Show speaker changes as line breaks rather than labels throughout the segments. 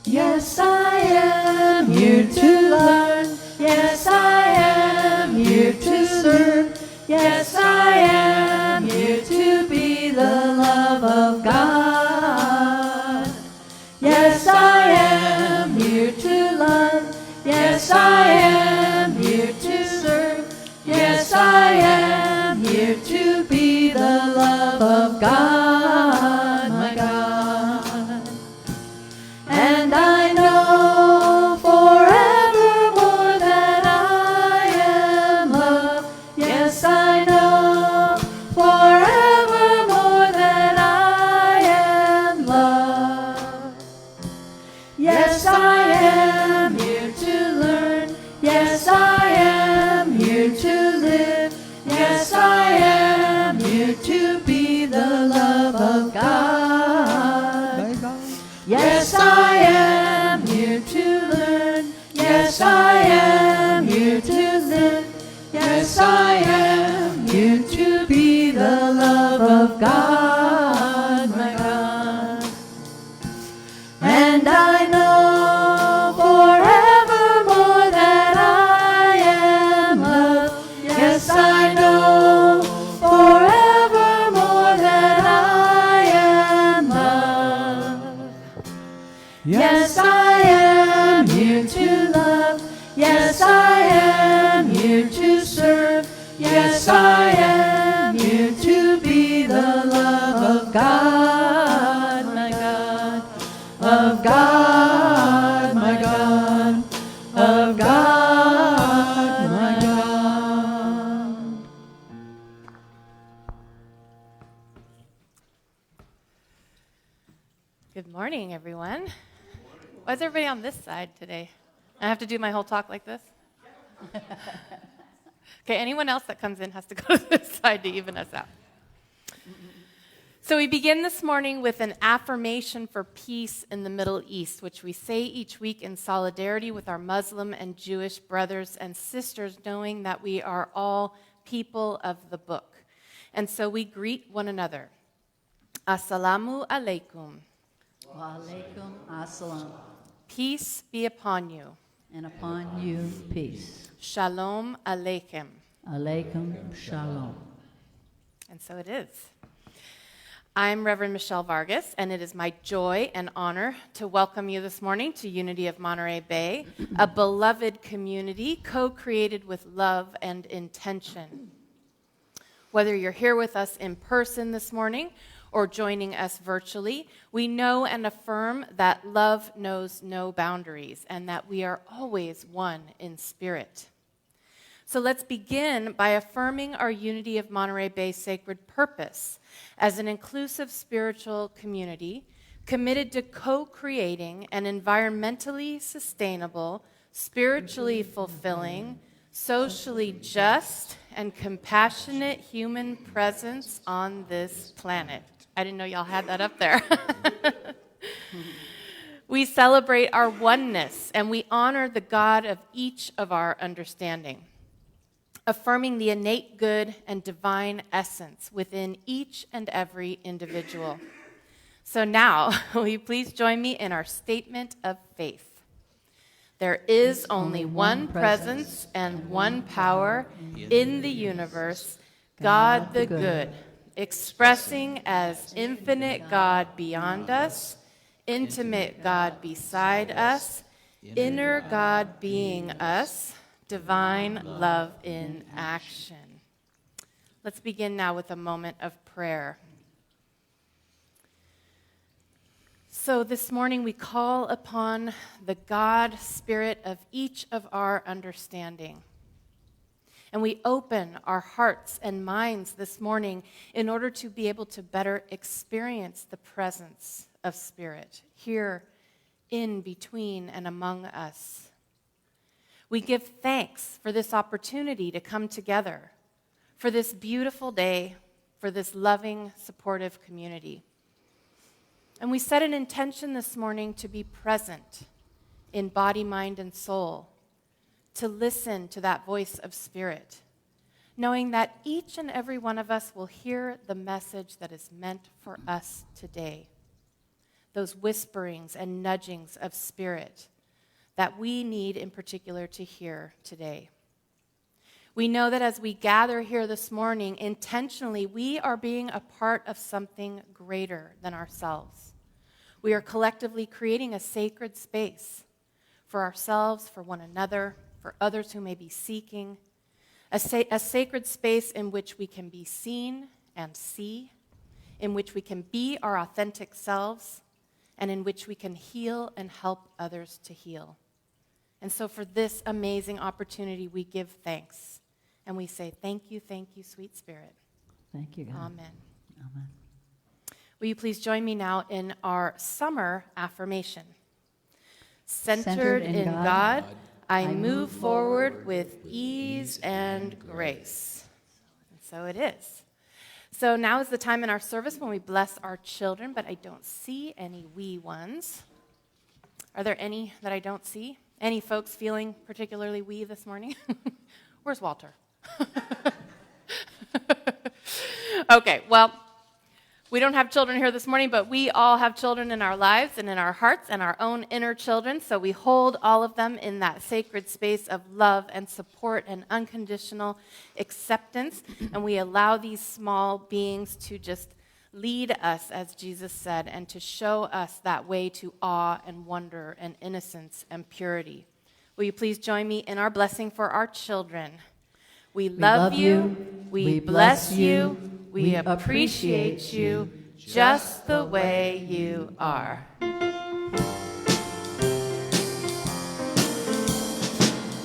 Yes, I am here to learn. Yes, I am here to serve. Yes, I am here to be the love of God. Yes, I am here to learn. Yes, I am here to serve. Yes, I am here to be the love of God, my God. And I know forevermore that I am loved. Yes, I know forevermore that I am loved. Yes, I am here to learn. Yes, I am here to live. Yes, I am here to be the love of God. Yes, I am here to learn. Yes, I am here to live. Yes, I am here to be the love of God, my God. And I know forevermore that I am loved. Yes, I know forevermore that I am loved. Yes, I am here to love. Yes, I am here to serve. Yes, I am here to be the love of God, my God. Of God, my God. Of God, my God.
Good morning, everyone. Why is everybody on this side today? I have to do my whole talk like this? Okay, anyone else that comes in has to go to this side to even us out. So we begin this morning with an affirmation for peace in the Middle East, which we say each week in solidarity with our Muslim and Jewish brothers and sisters, knowing that we are all people of the book. And so we greet one another. Assalamu alaikum.
Wa alaikum assalam.
Peace be upon you.
And upon you, peace.
Shalom aleichem.
Alaikum shalom.
And so it is. I'm Reverend Michelle Vargas, and it is my joy and honor to welcome you this morning to Unity of Monterey Bay, a beloved community co-created with love and intention. Whether you're here with us in person this morning or joining us virtually, we know and affirm that love knows no boundaries and that we are always one in spirit. So let's begin by affirming our Unity of Monterey Bay sacred purpose as an inclusive spiritual community committed to co-creating an environmentally sustainable, spiritually fulfilling, socially just, and compassionate human presence on this planet. I didn't know y'all had that up there. We celebrate our oneness, and we honor the God of each of our understanding, affirming the innate good and divine essence within each and every individual. So now, will you please join me in our statement of faith? There is only one presence and one power in the universe, God the good, expressing as infinite God beyond us, intimate God beside us, inner God being us, divine love in action. Let's begin now with a moment of prayer. So this morning we call upon the God Spirit of each of our understanding. And we open our hearts and minds this morning in order to be able to better experience the presence of Spirit here in between and among us. We give thanks for this opportunity to come together, for this beautiful day, for this loving, supportive community. And we set an intention this morning to be present in body, mind, and soul, to listen to that voice of Spirit, knowing that each and every one of us will hear the message that is meant for us today, those whisperings and nudgings of spirit that we need in particular to hear today. We know that as we gather here this morning, intentionally, we are being a part of something greater than ourselves. We are collectively creating a sacred space for ourselves, for one another, for others who may be seeking, a sacred space in which we can be seen and see, in which we can be our authentic selves, and in which we can heal and help others to heal. And so for this amazing opportunity, we give thanks. And we say, thank you, sweet Spirit.
Thank you, God.
Amen.
Amen.
Will you please join me now in our summer affirmation?
Centered in
God,
God,
I move forward with ease and grace. And so it is. So now is the time in our service when we bless our children, but I don't see any wee ones. Are there any that I don't see? Any folks feeling particularly wee this morning? Where's Walter? Okay, well, we don't have children here this morning, but we all have children in our lives and in our hearts and our own inner children, so we hold all of them in that sacred space of love and support and unconditional acceptance, and we allow these small beings to just lead us, as Jesus said, and to show us that way to awe and wonder and innocence and purity. Will you please join me in our blessing for our children? We love you, we bless you, we appreciate you just the way you are.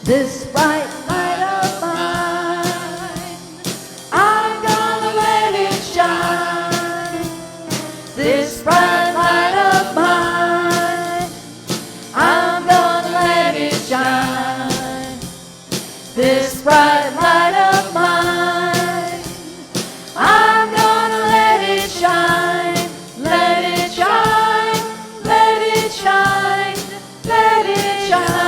This bright light of mine, I'm gonna let it shine. This bright light of mine, I'm gonna let it shine. This bright light of mine, I'm gonna let it shine, let it shine, let it shine, let it shine.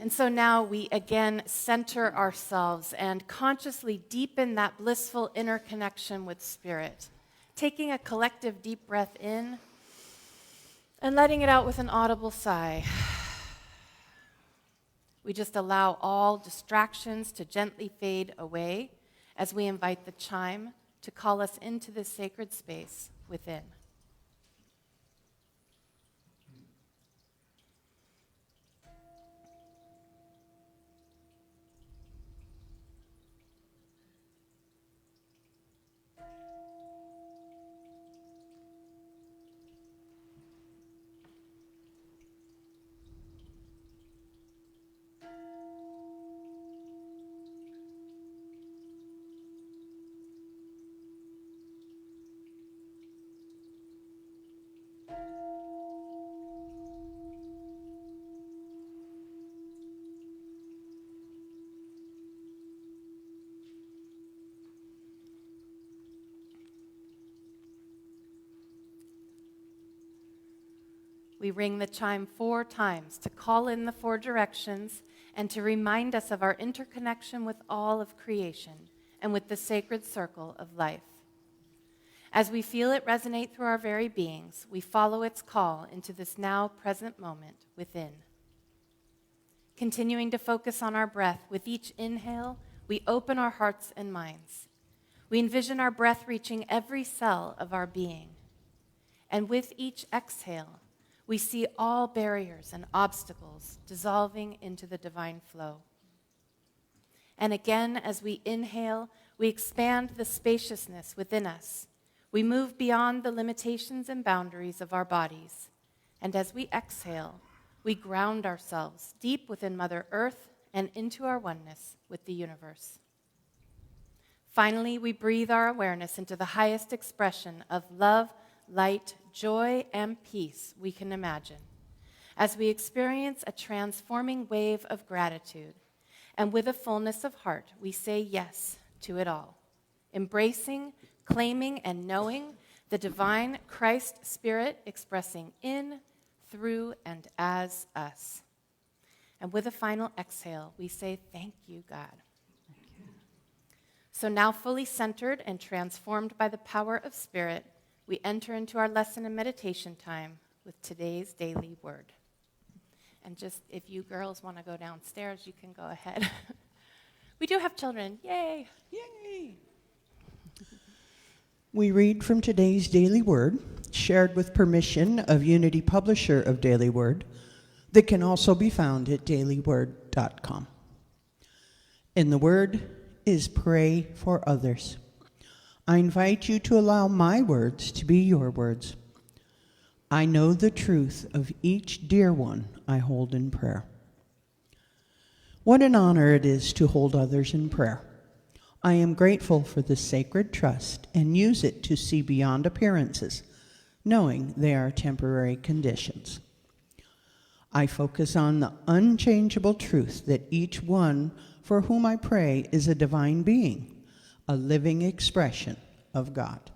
And so now we again center ourselves and consciously deepen that blissful inner connection with Spirit, taking a collective deep breath in and letting it out with an audible sigh. We just allow all distractions to gently fade away as we invite the chime to call us into this sacred space within. We ring the chime 4 times to call in the 4 directions and to remind us of our interconnection with all of creation and with the sacred circle of life. As we feel it resonate through our very beings, we follow its call into this now present moment within. Continuing to focus on our breath, with each inhale, we open our hearts and minds. We envision our breath reaching every cell of our being. And with each exhale, we see all barriers and obstacles dissolving into the divine flow. And again, as we inhale, we expand the spaciousness within us. We move beyond the limitations and boundaries of our bodies. And as we exhale, we ground ourselves deep within Mother Earth and into our oneness with the universe. Finally, we breathe our awareness into the highest expression of love, light, joy, and peace we can imagine, as we experience a transforming wave of gratitude. And with a fullness of heart, we say yes to it all, embracing, claiming, and knowing the divine Christ Spirit expressing in, through, and as us. And with a final exhale, we say, thank you, God. So now, fully centered and transformed by the power of Spirit, we enter into our lesson and meditation time with today's daily word. And just if you girls want to go downstairs, you can go ahead. We do have children. Yay!
Yay! We read from today's daily word, shared with permission of Unity, publisher of Daily Word, that can also be found at dailyword.com. And the word is pray for others. I invite you to allow my words to be your words. I know the truth of each dear one I hold in prayer. What an honor it is to hold others in prayer. I am grateful for this sacred trust and use it to see beyond appearances, knowing they are temporary conditions. I focus on the unchangeable truth that each one for whom I pray is a divine being, a living expression of God.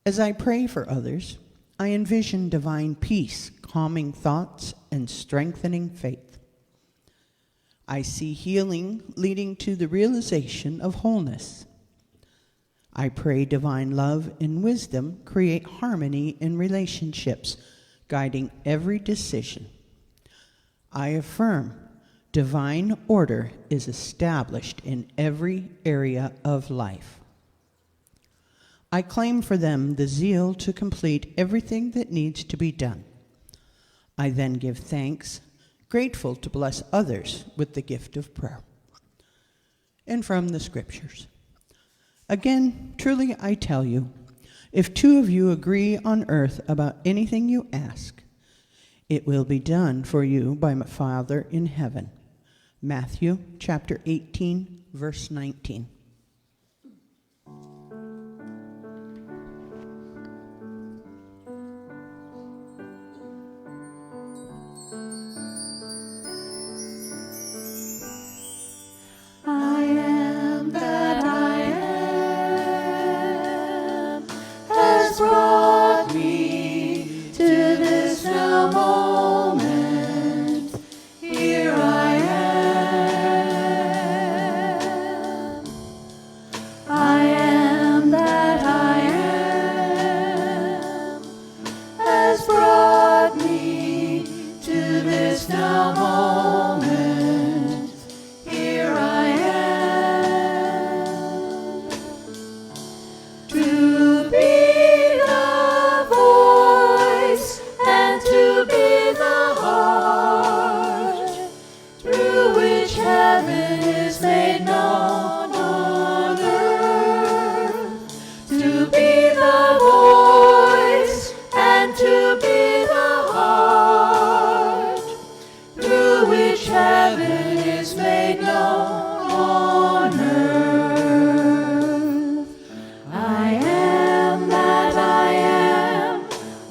As I pray for others, I envision divine peace, calming thoughts, and strengthening faith. I see healing leading to the realization of wholeness. I pray divine love and wisdom create harmony in relationships, guiding every decision. I affirm divine order is established in every area of life. I claim for them the zeal to complete everything that needs to be done. I then give thanks, grateful to bless others with the gift of prayer. And from the scriptures. Again, truly I tell you, if two of you agree on earth about anything you ask, it will be done for you by my Father in heaven. Matthew chapter 18, verse 19.
I am that I am has brought me to this now moment. Here I am. I am that I am has brought me to this now moment. Here I am to be the voice and to be the heart through which heaven is made known on earth. To be the voice and to be the heart through which heaven is made known on earth. I am that I am.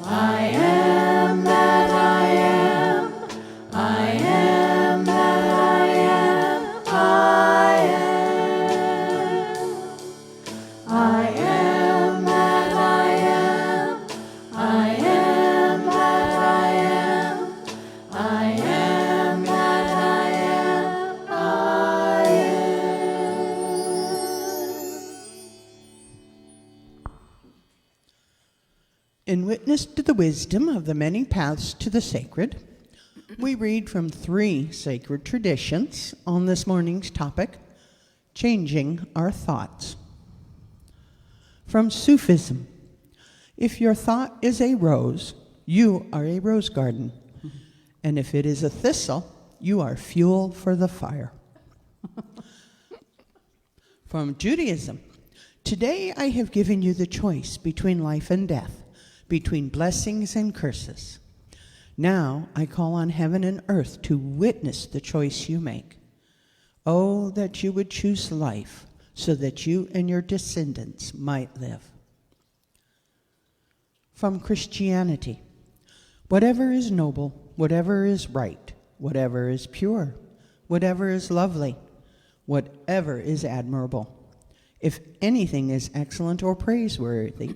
I am that I am. I am that I am. I am. I am that I am. I am that I am. I am that I am. I am.
In witness to the wisdom of the many paths to the sacred, we read from 3 sacred traditions on this morning's topic, changing our thoughts. From Sufism, if your thought is a rose, you are a rose garden. And if it is a thistle, you are fuel for the fire. From Judaism, today I have given you the choice between life and death, between blessings and curses. Now I call on heaven and earth to witness the choice you make. Oh, that you would choose life so that you and your descendants might live. From Christianity, whatever is noble, whatever is right, whatever is pure, whatever is lovely, whatever is admirable, if anything is excellent or praiseworthy,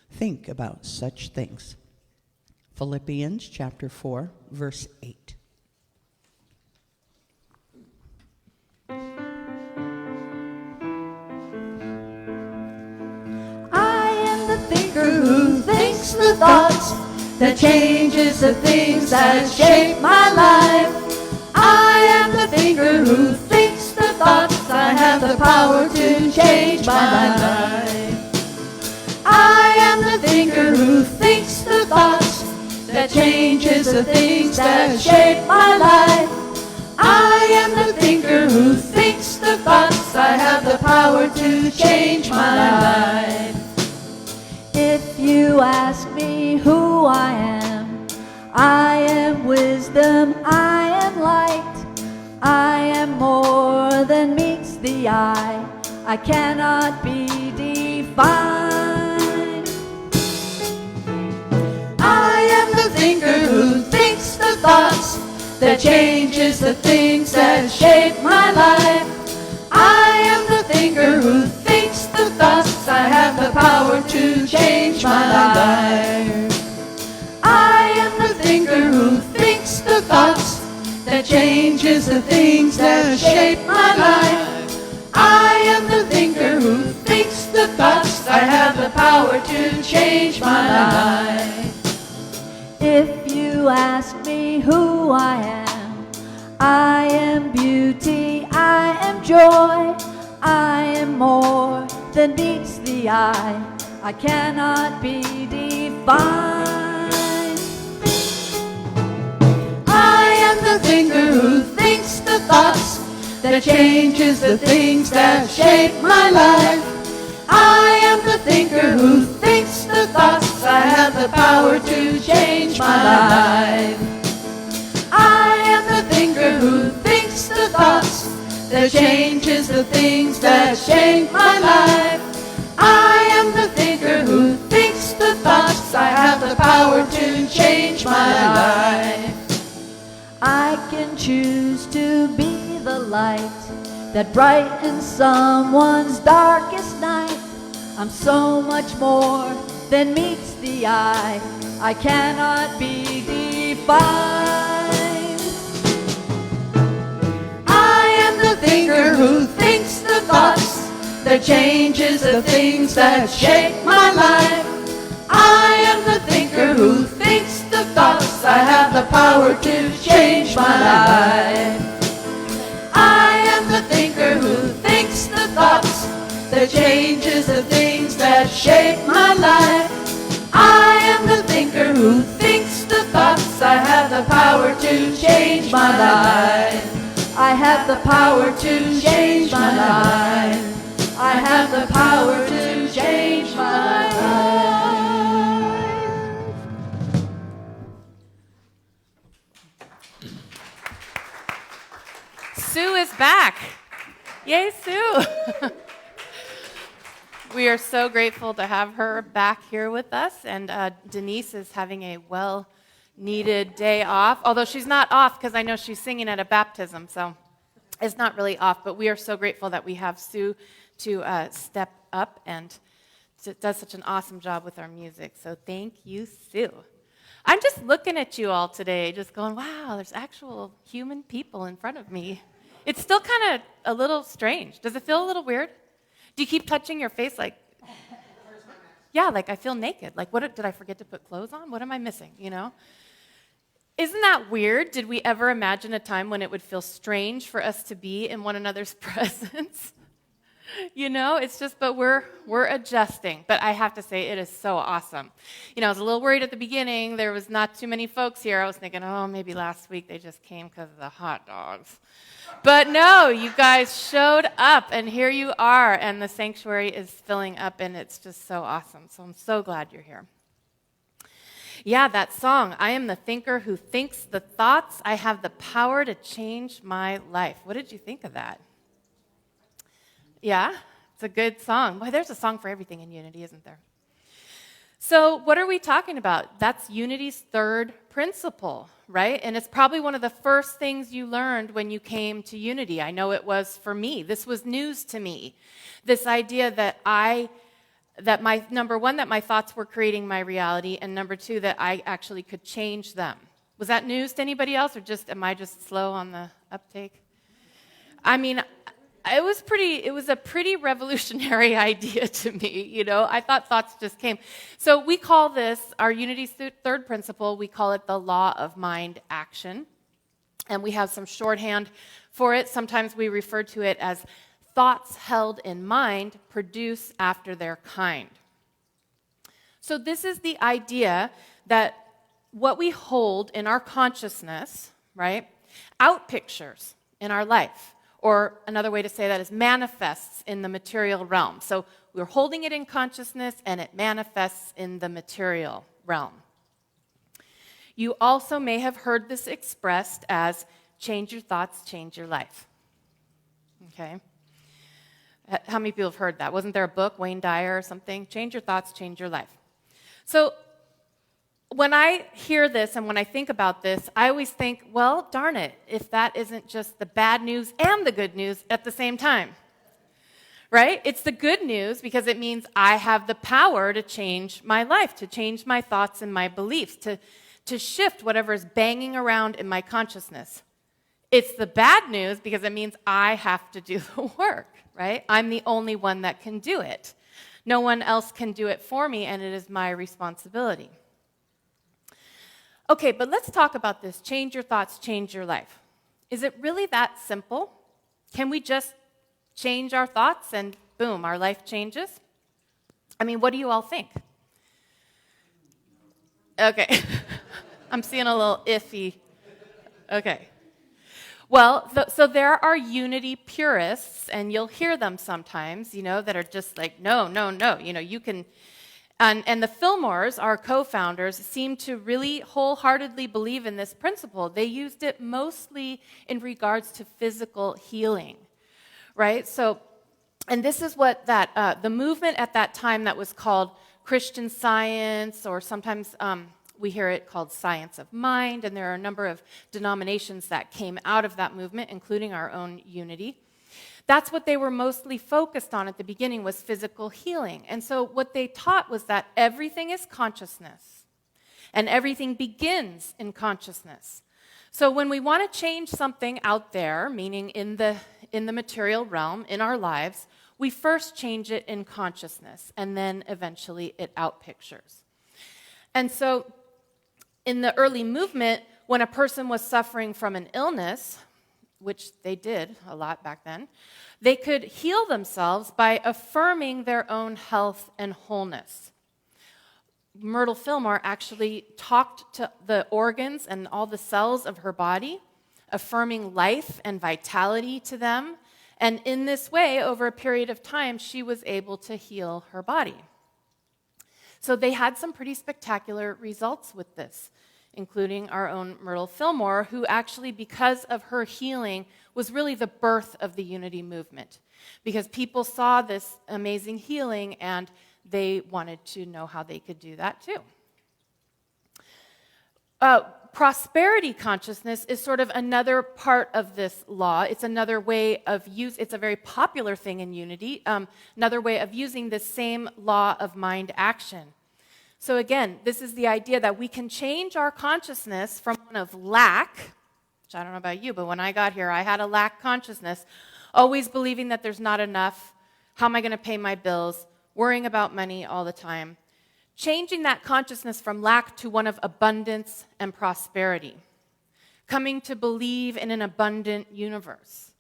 think about such things. Philippians chapter 4, verse 8.
thinks the thoughts, that changes the things that shape my life. I am the thinker who thinks the thoughts. I have the power to change my life. I am the thinker who thinks the thoughts, that changes the things that shape my life. I am the thinker who thinks the thoughts. I have the power to change my life. If you ask me who I am wisdom, I am light. I am more than meets the eye. I cannot be defined. I am the thinker who thinks the thoughts, that changes the things that shape my life. I am the thinker who thinks the thoughts. I have the power to change my life. I am the thinker who thinks the thoughts, that changes the things that shape my life. I am the thinker who thinks the thoughts. I have the power to change my life. If you ask me who I am beauty, I am joy, I am more than meets the eye. I cannot be defined. I am the thinker who thinks the thoughts, that changes the things that shape my life. I am the thinker who thinks the thoughts. I have the power to change my life. I am the thinker who thinks the thoughts, that changes the things that shape my life. I am the thinker who thinks the thoughts. I have the power to change my life. I can choose to be the light that brightens someone's darkest night. I'm so much more than meets the eye. I cannot be defined. I am the thinker who thinks the thoughts, that changes the things that shape my life. I am the thinker who thinks the thoughts. I have the power to change my life. I am the thinker who thinks the thoughts, that changes the things that shape my life. I am the thinker who thinks the thoughts. I have the power to change my life. I have the power to change my life. I have the power to change my life.
Sue is back. Yay, Sue. We are so grateful to have her back here with us. And Denise is having a well-needed day off, although she's not off because I know she's singing at a baptism, so it's not really off. But we are so grateful that we have Sue to step up and does such an awesome job with our music. So thank you, Sue. I'm just looking at you all today, just going, wow, there's actual human people in front of me. It's still kind of a little strange. Does it feel a little weird? Do you keep touching your face like, yeah, like I feel naked. Like, what did I forget to put clothes on? What am I missing, you know? Isn't that weird? Did we ever imagine a time when it would feel strange for us to be in one another's presence? You know, it's just, but we're adjusting. But I have to say, it is so awesome. You know, I was a little worried at the beginning. There was not too many folks here. I was thinking, oh, maybe last week they just came because of the hot dogs. But no, you guys showed up, and here you are, and the sanctuary is filling up, and it's just so awesome. So I'm so glad you're here. Yeah, that song, I am the thinker who thinks the thoughts. I have the power to change my life. What did you think of that? Yeah, it's a good song. Boy, there's a song for everything in Unity, isn't there? So what are we talking about? That's Unity's third principle, right? And it's probably one of the first things you learned when you came to Unity. I know it was for me. This was news to me. This idea that my number one, that my thoughts were creating my reality, and number two, that I actually could change them. Was that news to anybody else, or am I just slow on the uptake? I mean, it was a pretty revolutionary idea to me, I thought thoughts just came. So we call this, our Unity's third principle, we call it the law of mind action. And we have some shorthand for it. Sometimes we refer to it as thoughts held in mind produce after their kind. So this is the idea that what we hold in our consciousness, right, outpictures in our life. Or another way to say that is manifests in the material realm. So we're holding it in consciousness and it manifests in the material realm. You also may have heard this expressed as change your thoughts, change your life. Okay? How many people have heard that? Wasn't there a book, Wayne Dyer or something? Change your thoughts, change your life. So when I hear this and when I think about this, I always think, well, darn it, if that isn't just the bad news and the good news at the same time. Right? It's the good news because it means I have the power to change my life, to change my thoughts and my beliefs, to shift whatever is banging around in my consciousness. It's the bad news because it means I have to do the work, right? I'm the only one that can do it. No one else can do it for me, and it is my responsibility. Okay, but let's talk about this. Change your thoughts, change your life. Is it really that simple? Can we just change our thoughts and boom, our life changes? I mean, what do you all think? Okay. I'm seeing a little iffy. Okay. Well, so there are unity purists, and you'll hear them sometimes, that are just like, no, you can... And the Fillmores, our co-founders, seem to really wholeheartedly believe in this principle. They used it mostly in regards to physical healing, right? So, and this is what the movement at that time that was called Christian Science, or sometimes we hear it called Science of Mind, and there are a number of denominations that came out of that movement, including our own Unity. That's what they were mostly focused on at the beginning, was physical healing. And so what they taught was that everything is consciousness, and everything begins in consciousness. So when we want to change something out there, meaning in the material realm, in our lives, we first change it in consciousness, and then eventually it outpictures. And so in the early movement, when a person was suffering from an illness, which they did a lot back then, they could heal themselves by affirming their own health and wholeness. Myrtle Fillmore actually talked to the organs and all the cells of her body, affirming life and vitality to them, and in this way, over a period of time, she was able to heal her body. So they had some pretty spectacular results with this, including our own Myrtle Fillmore, who actually, because of her healing, was really the birth of the Unity movement. Because people saw this amazing healing, and they wanted to know how they could do that too. Prosperity consciousness is sort of another part of this law. It's another way of it's a very popular thing in Unity, another way of using this same law of mind action. So again, this is the idea that we can change our consciousness from one of lack, which I don't know about you, but when I got here, I had a lack consciousness, always believing that there's not enough, how am I going to pay my bills, worrying about money all the time. Changing that consciousness from lack to one of abundance and prosperity. Coming to believe in an abundant universe.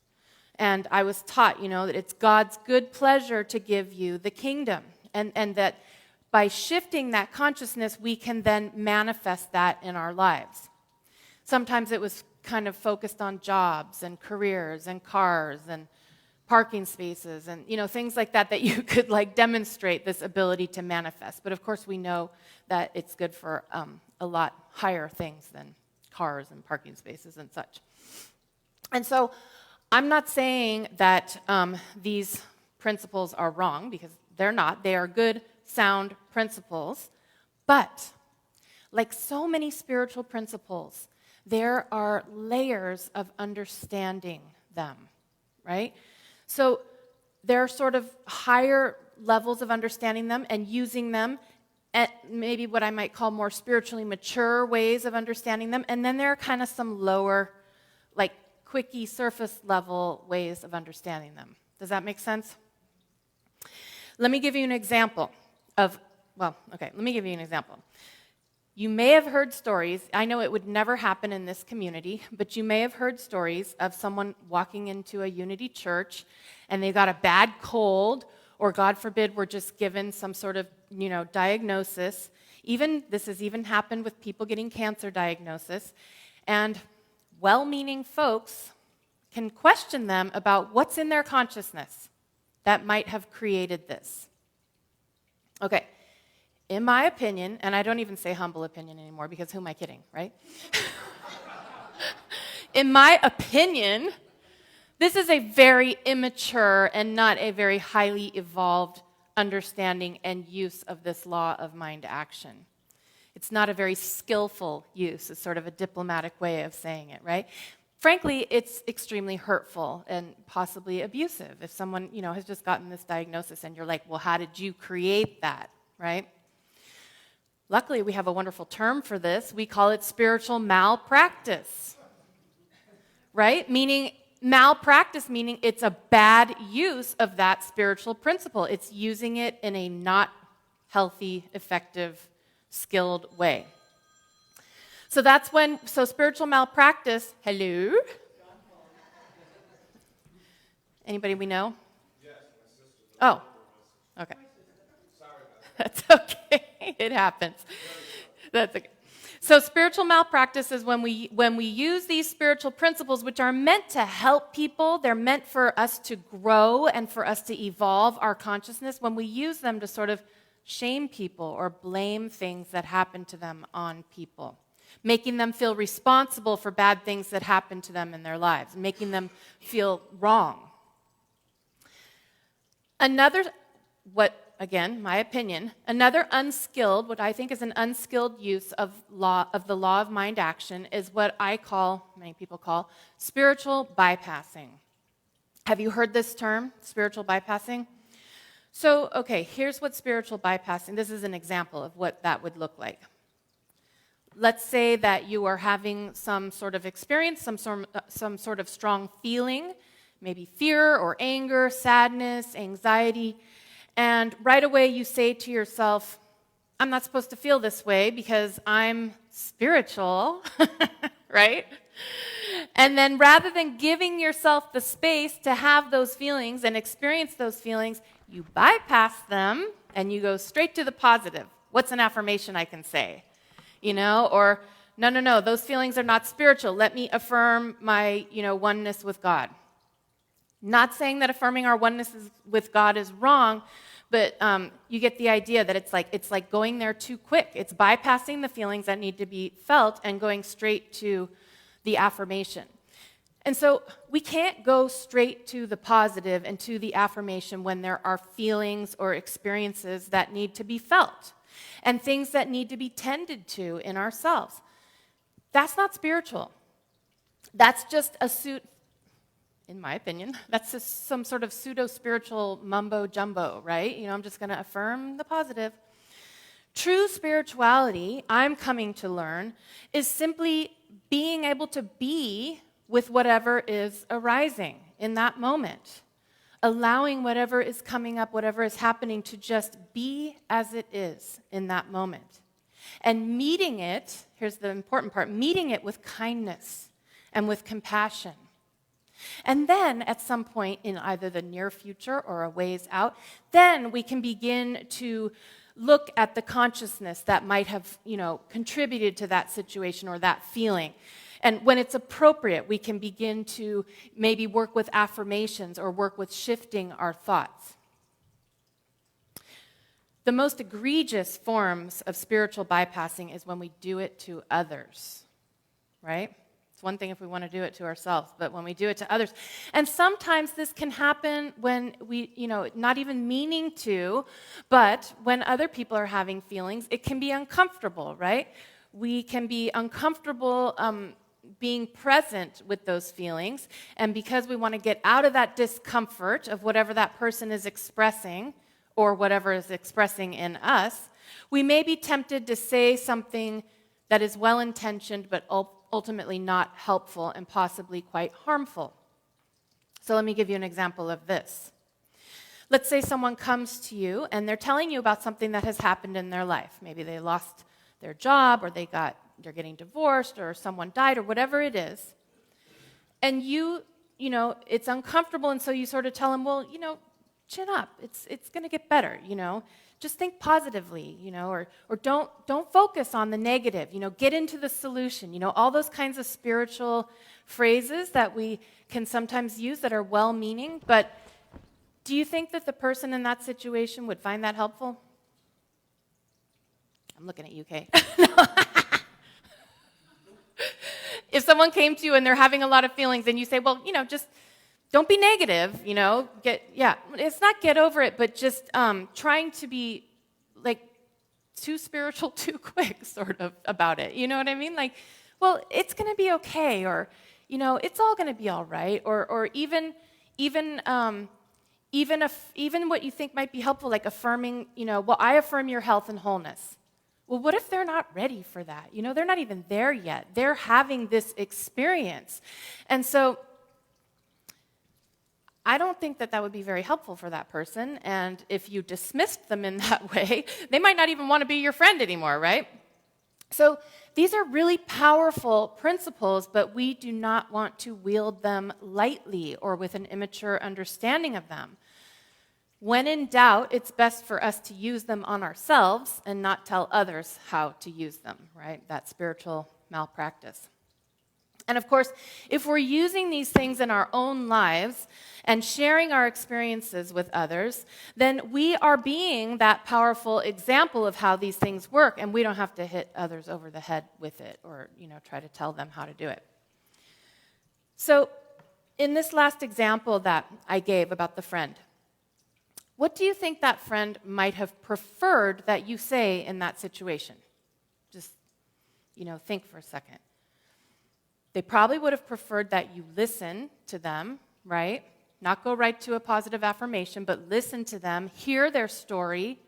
And I was taught, that it's God's good pleasure to give you the kingdom. And that by shifting that consciousness, we can then manifest that in our lives. Sometimes it was kind of focused on jobs and careers and cars and parking spaces and things like that you could demonstrate this ability to manifest. But of course we know that it's good for a lot higher things than cars and parking spaces and such. And so I'm not saying that these principles are wrong, because they're not. They are good, sound principles. But like so many spiritual principles, there are layers of understanding them, right? So there are sort of higher levels of understanding them and using them at maybe what I might call more spiritually mature ways of understanding them. And then there are kind of some lower, quickie, surface level ways of understanding them. Does that make sense? Let me give you an example let me give you an example. You may have heard stories, I know it would never happen in this community, but you may have heard stories of someone walking into a Unity church and they got a bad cold, or God forbid, were just given some sort of, diagnosis. This has even happened with people getting cancer diagnosis. And well-meaning folks can question them about what's in their consciousness that might have created this. Okay, in my opinion, and I don't even say humble opinion anymore because who am I kidding, right? In my opinion, this is a very immature and not a very highly evolved understanding and use of this law of mind action. It's not a very skillful use. It's sort of a diplomatic way of saying it, right? Frankly, it's extremely hurtful and possibly abusive. If someone, has just gotten this diagnosis and you're like, well, how did you create that, right? Luckily, we have a wonderful term for this. We call it spiritual malpractice, right? Malpractice meaning it's a bad use of that spiritual principle. It's using it in a not healthy, effective, skilled way. So spiritual malpractice, hello? Anybody we know?
Yes, my sister.
Oh, okay.
Sorry about
That's okay. It happens. That's okay. So spiritual malpractice is when we use these spiritual principles, which are meant to help people. They're meant for us to grow and for us to evolve our consciousness. When we use them to sort of shame people or blame things that happen to them on people, making them feel responsible for bad things that happen to them in their lives, making them feel wrong. Again, my opinion, another unskilled, what I think is an unskilled use of the law of mind action is what many people call, spiritual bypassing. Have you heard this term, spiritual bypassing? So, okay, here's what spiritual bypassing, this is an example of what that would look like. Let's say that you are having some sort of experience, some sort of strong feeling, maybe fear or anger, sadness, anxiety, and right away you say to yourself, I'm not supposed to feel this way because I'm spiritual, right? And then rather than giving yourself the space to have those feelings and experience those feelings, you bypass them and you go straight to the positive. What's an affirmation I can say? Or no, those feelings are not spiritual. Let me affirm my, oneness with God. Not saying that affirming our oneness with God is wrong, but you get the idea that it's like going there too quick. It's bypassing the feelings that need to be felt and going straight to the affirmation. And so we can't go straight to the positive and to the affirmation when there are feelings or experiences that need to be felt and things that need to be tended to in ourselves. That's not spiritual. That's just in my opinion, that's just some sort of pseudo-spiritual mumbo-jumbo, right? I'm just going to affirm the positive. True spirituality, I'm coming to learn, is simply being able to be with whatever is arising in that moment. Allowing whatever is coming up, whatever is happening, to just be as it is in that moment. And meeting it, here's the important part, meeting it with kindness and with compassion. And then at some point in either the near future or a ways out, then we can begin to look at the consciousness that might have, contributed to that situation or that feeling. And when it's appropriate, we can begin to maybe work with affirmations or work with shifting our thoughts. The most egregious forms of spiritual bypassing is when we do it to others, right? It's one thing if we want to do it to ourselves, but when we do it to others. And sometimes this can happen when we, not even meaning to, but when other people are having feelings, it can be uncomfortable, right? We can be uncomfortable being present with those feelings, and because we want to get out of that discomfort of whatever that person is expressing or whatever is expressing in us, we may be tempted to say something that is well-intentioned but ultimately not helpful and possibly quite harmful. So let me give you an example of this. Let's say someone comes to you and they're telling you about something that has happened in their life. Maybe they lost their job, or they're getting divorced, or someone died, or whatever it is. And you know, it's uncomfortable, and so you sort of tell them, well, chin up. It's going to get better, Just think positively, or don't focus on the negative, get into the solution, all those kinds of spiritual phrases that we can sometimes use that are well-meaning. But do you think that the person in that situation would find that helpful? I'm looking at you, Kay. If someone came to you and they're having a lot of feelings and you say, well, just don't be negative, it's not get over it, but just trying to be like too spiritual too quick sort of about it. You know what I mean? Like, well, it's going to be okay, or, it's all going to be all right, or even what you think might be helpful, like affirming, well, I affirm your health and wholeness. Well, what if they're not ready for that? They're not even there yet. They're having this experience. And so I don't think that would be very helpful for that person. And if you dismissed them in that way, they might not even want to be your friend anymore, right? So these are really powerful principles, but we do not want to wield them lightly or with an immature understanding of them. When in doubt, it's best for us to use them on ourselves and not tell others how to use them, right? That spiritual malpractice. And of course, if we're using these things in our own lives and sharing our experiences with others, then we are being that powerful example of how these things work, and we don't have to hit others over the head with it or, try to tell them how to do it. So in this last example that I gave about the friend, what do you think that friend might have preferred that you say in that situation? Just, think for a second. They probably would have preferred that you listen to them, right? Not go right to a positive affirmation, but listen to them, hear their story,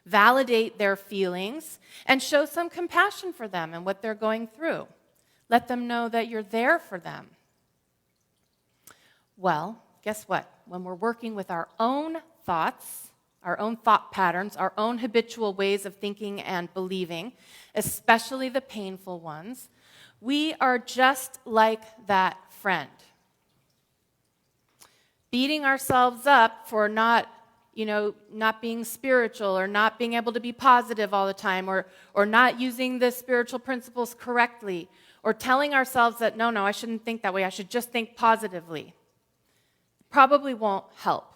validate their feelings, and show some compassion for them and what they're going through. Let them know that you're there for them. Well, guess what? When we're working with our own thoughts, our own thought patterns, our own habitual ways of thinking and believing, especially the painful ones, we are just like that friend. Beating ourselves up for not being spiritual, or not being able to be positive all the time, or not using the spiritual principles correctly, or telling ourselves that, no, I shouldn't think that way, I should just think positively, probably won't help.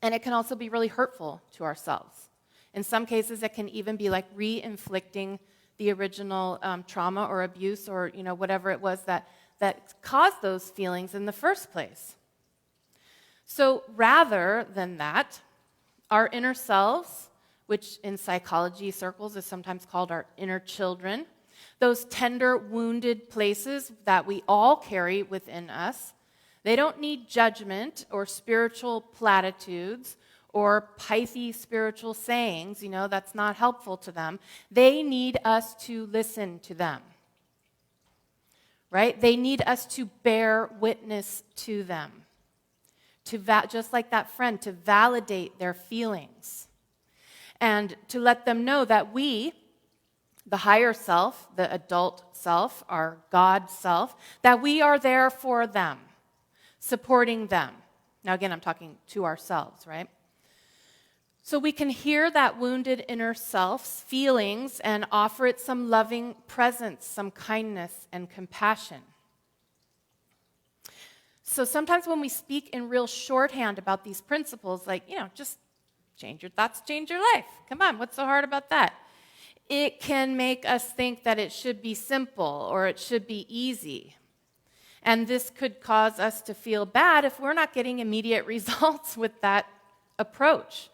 And it can also be really hurtful to ourselves. In some cases, it can even be like re-inflicting the original trauma or abuse or whatever it was that caused those feelings in the first place. So rather than that, our inner selves, which in psychology circles is sometimes called our inner children, those tender, wounded places that we all carry within us, they don't need judgment or spiritual platitudes or pithy spiritual sayings, that's not helpful to them. They need us to listen to them, right? They need us to bear witness to them, just like that friend, to validate their feelings and to let them know that we, the higher self, the adult self, our God self, that we are there for them, supporting them. Now again, I'm talking to ourselves, right? So we can hear that wounded inner self's feelings and offer it some loving presence, some kindness and compassion. So sometimes when we speak in real shorthand about these principles, like, just change your thoughts, change your life. Come on, what's so hard about that? It can make us think that it should be simple or it should be easy. And this could cause us to feel bad if we're not getting immediate results with that approach.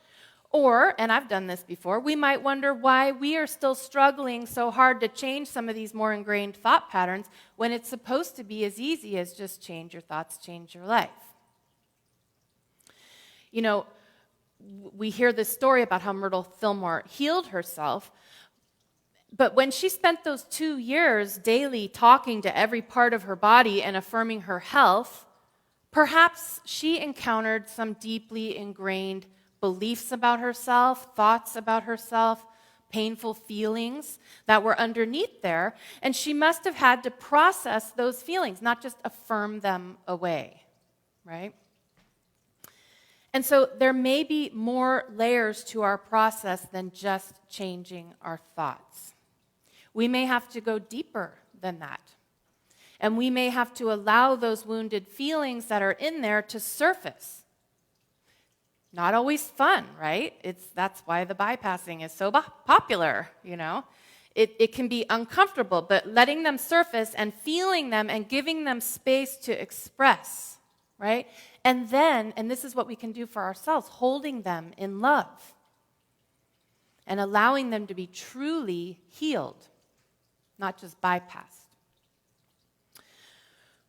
Or, and I've done this before, we might wonder why we are still struggling so hard to change some of these more ingrained thought patterns when it's supposed to be as easy as just change your thoughts, change your life. We hear this story about how Myrtle Fillmore healed herself But when she spent those 2 years daily talking to every part of her body and affirming her health, perhaps she encountered some deeply ingrained beliefs about herself, thoughts about herself, painful feelings that were underneath there, and she must have had to process those feelings, not just affirm them away, right? And so there may be more layers to our process than just changing our thoughts. We may have to go deeper than that. And we may have to allow those wounded feelings that are in there to surface. Not always fun, right? That's why the bypassing is so popular, you know. It can be uncomfortable, but letting them surface and feeling them and giving them space to express, right? And then, and this is what we can do for ourselves, holding them in love and allowing them to be truly healed, not just bypassed.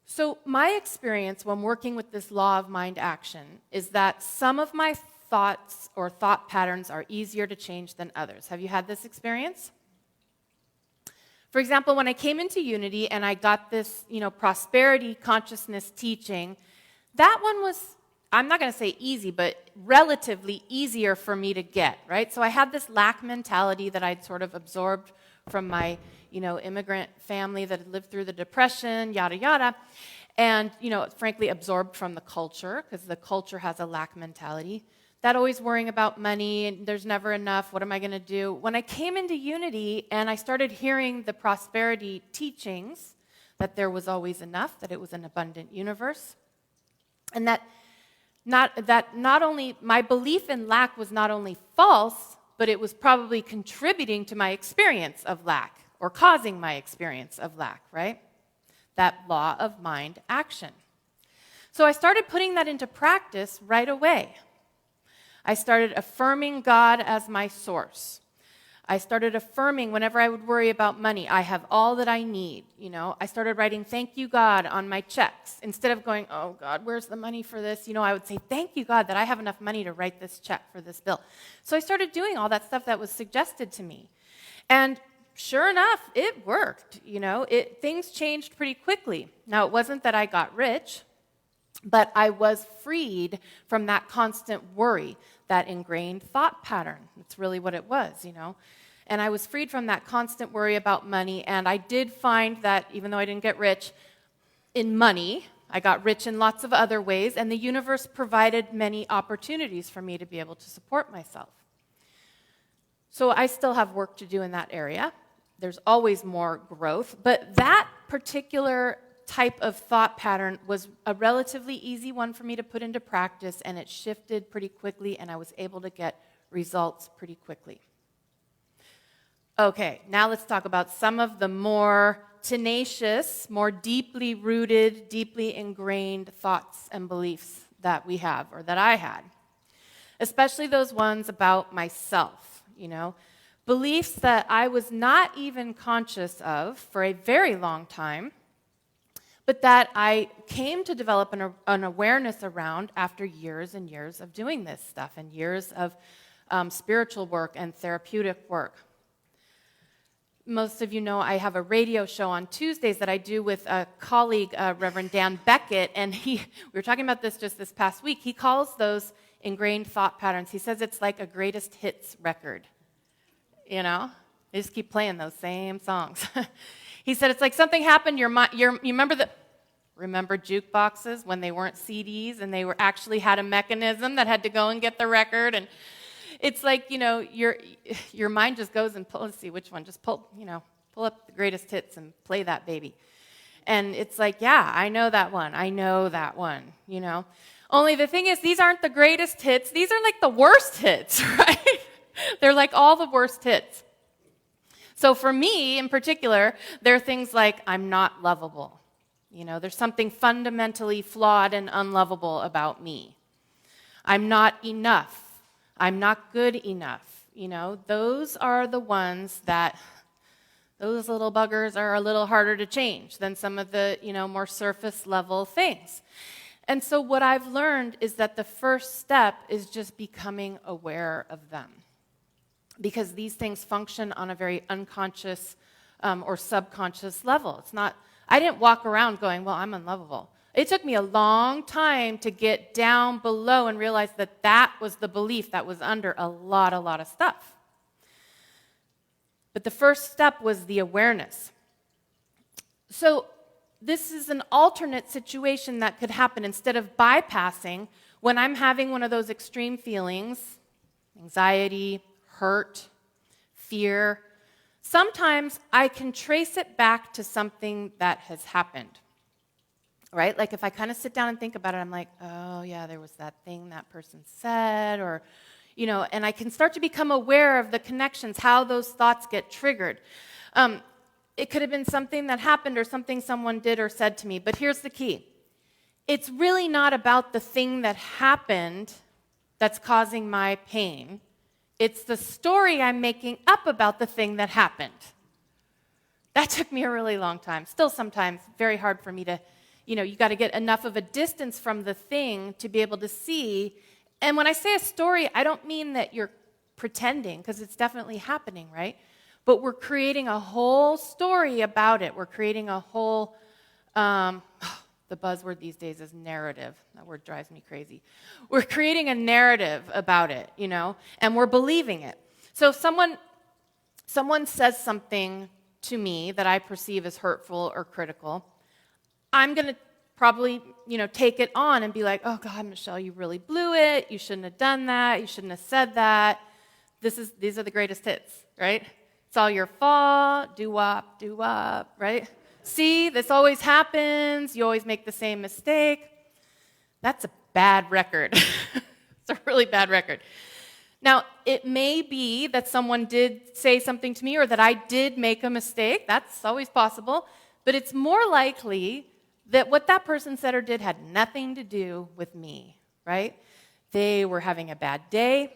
So my experience when working with this law of mind action is that some of my thoughts or thought patterns are easier to change than others. Have you had this experience? For example, when I came into Unity and I got this, prosperity consciousness teaching, that one was, I'm not going to say easy, but relatively easier for me to get, right? So I had this lack mentality that I'd sort of absorbed from my immigrant family that had lived through the Depression, yada, yada. And, frankly, absorbed from the culture, because the culture has a lack mentality. That always worrying about money, and there's never enough, what am I going to do? When I came into Unity and I started hearing the prosperity teachings, that there was always enough, that it was an abundant universe, and that not only, my belief in lack was not only false, but it was probably contributing to my experience of lack, or causing my experience of lack, right? That law of mind action. So I started putting that into practice right away. I started affirming God as my source. I started affirming whenever I would worry about money, I have all that I need, I started writing, thank you, God, on my checks. Instead of going, oh, God, where's the money for this? I would say, thank you, God, that I have enough money to write this check for this bill. So I started doing all that stuff that was suggested to me. And sure enough, it worked, things changed pretty quickly. Now, it wasn't that I got rich, but I was freed from that constant worry, that ingrained thought pattern. That's really what it was, And I was freed from that constant worry about money, and I did find that even though I didn't get rich in money, I got rich in lots of other ways, and the universe provided many opportunities for me to be able to support myself. So I still have work to do in that area. There's always more growth, but that particular type of thought pattern was a relatively easy one for me to put into practice, and it shifted pretty quickly, and I was able to get results pretty quickly. Okay, now let's talk about some of the more tenacious, more deeply rooted, deeply ingrained thoughts and beliefs that we have, or that I had, especially those ones about myself, beliefs that I was not even conscious of for a very long time, but that I came to develop an awareness around after years and years of doing this stuff and years of spiritual work and therapeutic work. Most of you know I have a radio show on Tuesdays that I do with a colleague, Reverend Dan Beckett, and we were talking about this just this past week. He calls those ingrained thought patterns, he says it's like a greatest hits record. They just keep playing those same songs. He said it's like something happened, you remember jukeboxes when they weren't CDs and they actually had a mechanism that had to go and get the record, and it's like, your mind just goes and let's see which one, just pull up the greatest hits and play that baby. And it's like, yeah, I know that one, Only the thing is, these aren't the greatest hits, these are like the worst hits, right? They're like all the worst hits. So for me, in particular, there are things like, I'm not lovable. There's something fundamentally flawed and unlovable about me. I'm not enough. I'm not good enough. Those are the ones that, those little buggers are a little harder to change than some of the, more surface level things. And so what I've learned is that the first step is just becoming aware of them. because these things function on a very unconscious or subconscious level. It's not, I didn't walk around going, well, I'm unlovable. It took me a long time to get down below and realize that that was the belief that was under a lot of stuff. But the first step was the awareness. So this is an alternate situation that could happen. Instead of bypassing, when I'm having one of those extreme feelings, anxiety, hurt, fear, sometimes I can trace it back to something that has happened. Right? Like if I kind of sit down and think about it, I'm like, oh yeah, there was that thing that person said, or, and I can start to become aware of the connections, how those thoughts get triggered. It could have been something that happened or something someone did or said to me, but here's the key. It's really not about the thing that happened that's causing my pain. It's the story I'm making up about the thing that happened. That took me a really long time. Still sometimes very hard for me to, you got to get enough of a distance from the thing to be able to see. And when I say a story, I don't mean that you're pretending, because it's definitely happening, right? But we're creating a whole story about it. We're creating a whole, the buzzword these days is narrative. That word drives me crazy. We're creating a narrative about it, and we're believing it. So if someone says something to me that I perceive as hurtful or critical, I'm going to probably, take it on and be like, oh God, Michelle, you really blew it. You shouldn't have done that. You shouldn't have said that. These are the greatest hits, right? It's all your fault. Do-wop, right? See, this always happens. You always make the same mistake. That's a bad record. It's a really bad record. Now, it may be that someone did say something to me or that I did make a mistake. That's always possible. But it's more likely that what that person said or did had nothing to do with me, right? They were having a bad day,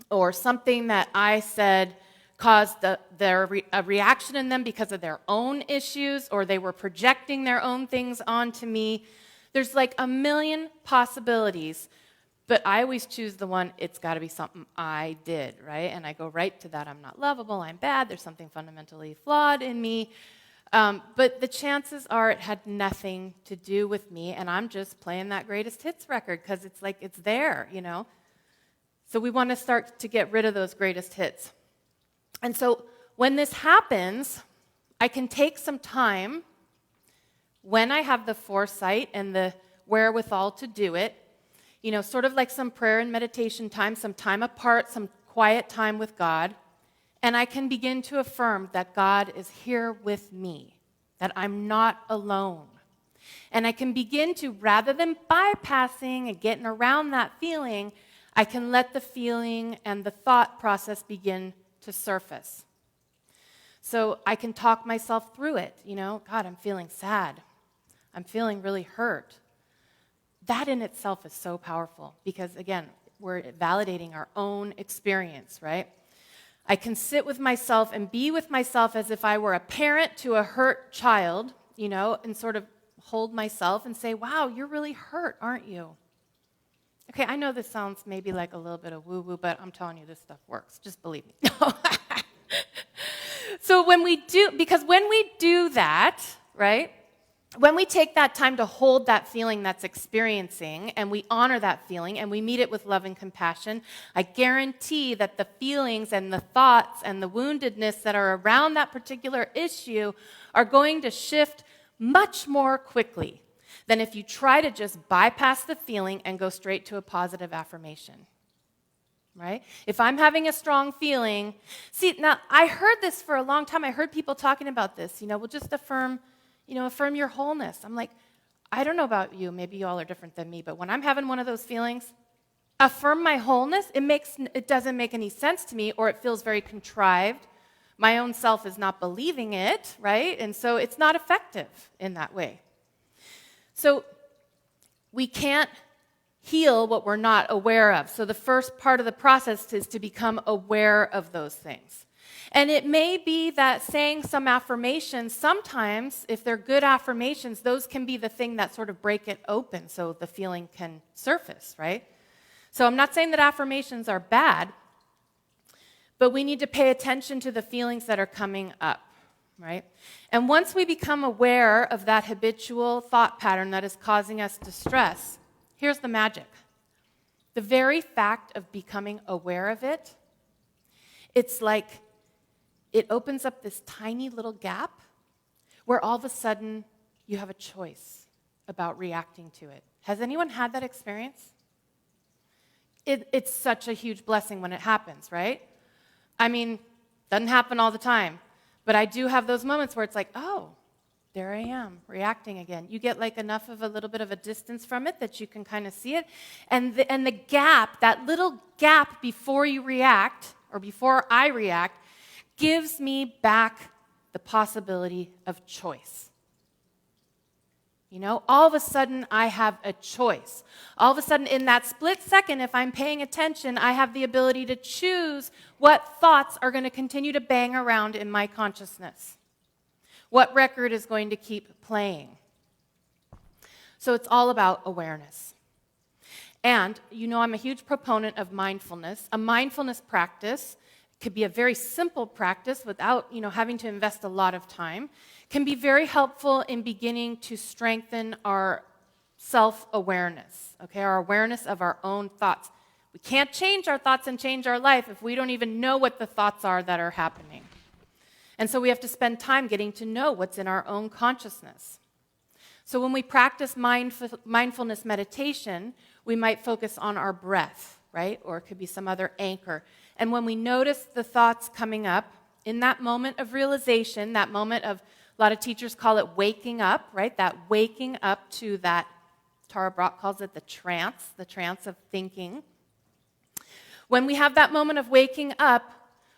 or something that I said caused a reaction in them because of their own issues, or they were projecting their own things onto me. There's like a million possibilities, but I always choose the one, it's got to be something I did, right? And I go right to that. I'm not lovable, I'm bad, there's something fundamentally flawed in me. But the chances are it had nothing to do with me, and I'm just playing that greatest hits record because it's like it's there, So we want to start to get rid of those greatest hits. And so when this happens, I can take some time when I have the foresight and the wherewithal to do it, sort of like some prayer and meditation time, some time apart, some quiet time with God. And I can begin to affirm that God is here with me, that I'm not alone. And I can begin to, rather than bypassing and getting around that feeling, I can let the feeling and the thought process begin to surface. So I can talk myself through it. God, I'm feeling sad. I'm feeling really hurt. That in itself is so powerful because, again, we're validating our own experience, right? I can sit with myself and be with myself as if I were a parent to a hurt child, and sort of hold myself and say, wow, you're really hurt, aren't you? Okay, I know this sounds maybe like a little bit of woo-woo, but I'm telling you this stuff works. Just believe me. So when we do that, right, when we take that time to hold that feeling that's experiencing and we honor that feeling and we meet it with love and compassion, I guarantee that the feelings and the thoughts and the woundedness that are around that particular issue are going to shift much more quickly than if you try to just bypass the feeling and go straight to a positive affirmation. Right? If I'm having a strong feeling, see, now I heard this for a long time. I heard people talking about this, we'll just affirm your wholeness. I'm like, I don't know about you. Maybe you all are different than me. But when I'm having one of those feelings, affirm my wholeness, it doesn't make any sense to me, or it feels very contrived. My own self is not believing it, right? And so it's not effective in that way. So we can't heal what we're not aware of. So the first part of the process is to become aware of those things. And it may be that saying some affirmations, sometimes, if they're good affirmations, those can be the thing that sort of break it open so the feeling can surface, right? So I'm not saying that affirmations are bad, but we need to pay attention to the feelings that are coming up, right? And once we become aware of that habitual thought pattern that is causing us distress, here's the magic. The very fact of becoming aware of it, it's like it opens up this tiny little gap where all of a sudden you have a choice about reacting to it. Has anyone had that experience? It's such a huge blessing when it happens, right? I mean, doesn't happen all the time, but I do have those moments where it's like, oh, there I am, reacting again. You get like enough of a little bit of a distance from it that you can kind of see it. And the gap, that little gap before you react, or before I react, gives me back the possibility of choice. You know, all of a sudden I have a choice. All of a sudden in that split second, if I'm paying attention, I have the ability to choose what thoughts are going to continue to bang around in my consciousness. What record is going to keep playing? So it's all about awareness. And you know I'm a huge proponent of mindfulness. A mindfulness practice could be a very simple practice without, having to invest a lot of time. Can be very helpful in beginning to strengthen our self-awareness, okay, our awareness of our own thoughts. We can't change our thoughts and change our life if we don't even know what the thoughts are that are happening. And so we have to spend time getting to know what's in our own consciousness. So when we practice mindfulness meditation, we might focus on our breath, right? Or it could be some other anchor. And when we notice the thoughts coming up, in that moment of realization, that moment of, a lot of teachers call it waking up, right? That waking up to that, Tara Brach calls it the trance of thinking. When we have that moment of waking up,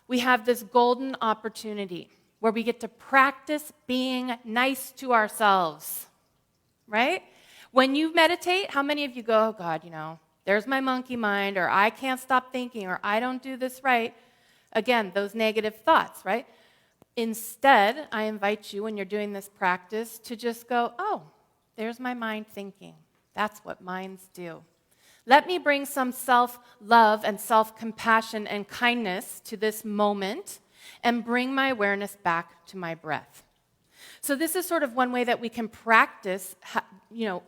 we have this golden opportunity where we get to practice being nice to ourselves, right? When you meditate, how many of you go, oh God, there's my monkey mind, or I can't stop thinking, or I don't do this right? Again, those negative thoughts, right? Instead, I invite you, when you're doing this practice, to just go, oh, there's my mind thinking. That's what minds do. Let me bring some self-love and self-compassion and kindness to this moment and bring my awareness back to my breath. So this is sort of one way that we can practice,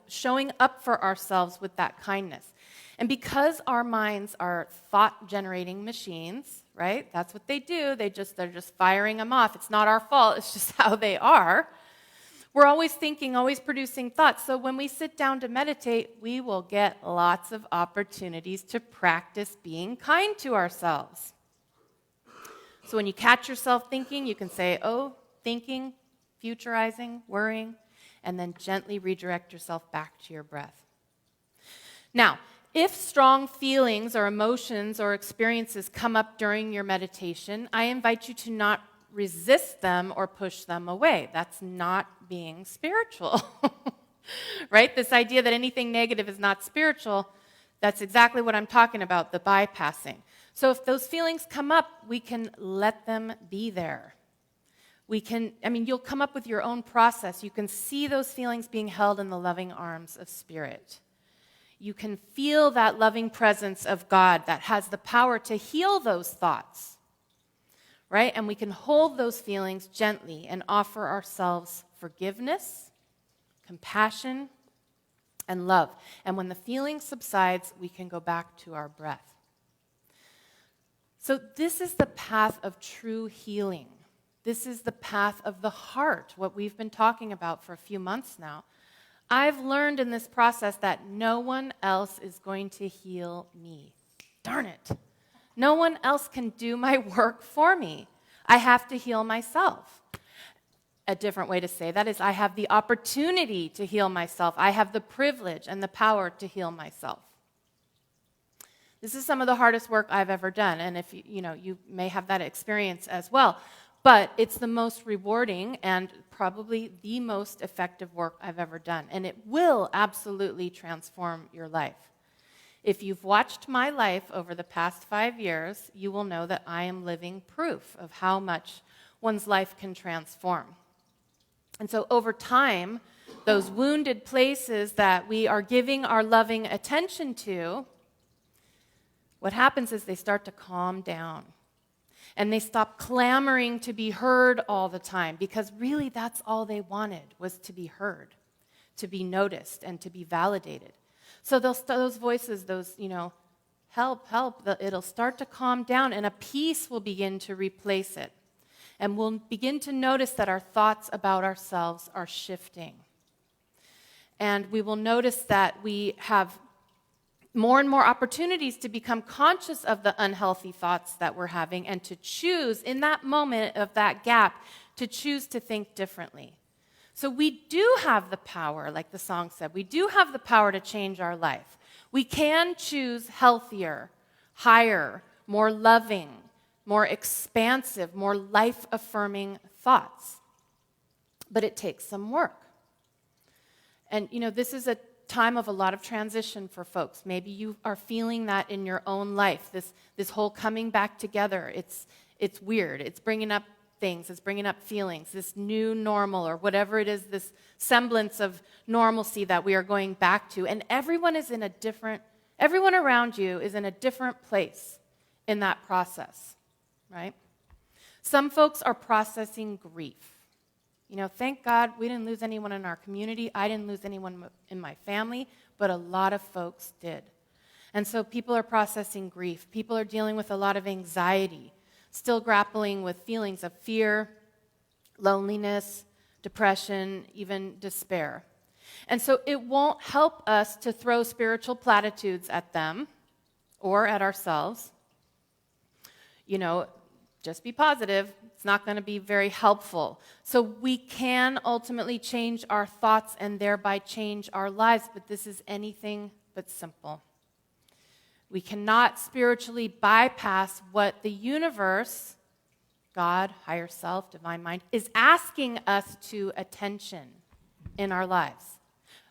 showing up for ourselves with that kindness. And because our minds are thought-generating machines, right? That's what they do. They're just firing them off. It's not our fault. It's just how they are. We're always thinking, always producing thoughts. So when we sit down to meditate, we will get lots of opportunities to practice being kind to ourselves. So when you catch yourself thinking, you can say, oh, thinking, futurizing, worrying, and then gently redirect yourself back to your breath. Now, if strong feelings or emotions or experiences come up during your meditation, I invite you to not resist them or push them away. That's not being spiritual, right? This idea that anything negative is not spiritual, that's exactly what I'm talking about, the bypassing. So if those feelings come up, we can let them be there. You'll come up with your own process. You can see those feelings being held in the loving arms of Spirit. You can feel that loving presence of God that has the power to heal those thoughts, right? And we can hold those feelings gently and offer ourselves forgiveness, compassion, and love. And when the feeling subsides, we can go back to our breath. So this is the path of true healing. This is the path of the heart, what we've been talking about for a few months now. I've learned in this process that no one else is going to heal me. Darn it. No one else can do my work for me. I have to heal myself. A different way to say that is I have the opportunity to heal myself. I have the privilege and the power to heal myself. This is some of the hardest work I've ever done, and if you may have that experience as well. But it's the most rewarding and probably the most effective work I've ever done. And it will absolutely transform your life. If you've watched my life over the past 5 years, you will know that I am living proof of how much one's life can transform. And so over time, those wounded places that we are giving our loving attention to, what happens is they start to calm down. And they stopped clamoring to be heard all the time, because really that's all they wanted, was to be heard, to be noticed, and to be validated. So those voices, help, help, it'll start to calm down, and a peace will begin to replace it. And we'll begin to notice that our thoughts about ourselves are shifting. And we will notice that we have more and more opportunities to become conscious of the unhealthy thoughts that we're having, and to choose, in that moment of that gap, to choose to think differently. So we do have the power, like the song said, we do have the power to change our life. We can choose healthier, higher, more loving, more expansive, more life-affirming thoughts. But it takes some work. And, this is a time of a lot of transition for folks. Maybe you are feeling that in your own life, this whole coming back together. It's weird. It's bringing up things. It's bringing up feelings, this new normal, or whatever it is, this semblance of normalcy that we are going back to. And everyone around you is in a different place in that process, right? Some folks are processing grief. Thank God we didn't lose anyone in our community. I didn't lose anyone in my family, but a lot of folks did. And so people are processing grief. People are dealing with a lot of anxiety, still grappling with feelings of fear, loneliness, depression, even despair. And so it won't help us to throw spiritual platitudes at them or at ourselves. Just be positive. It's not going to be very helpful. So we can ultimately change our thoughts and thereby change our lives, but this is anything but simple. We cannot spiritually bypass what the universe, God, higher self, divine mind, is asking us to attention in our lives.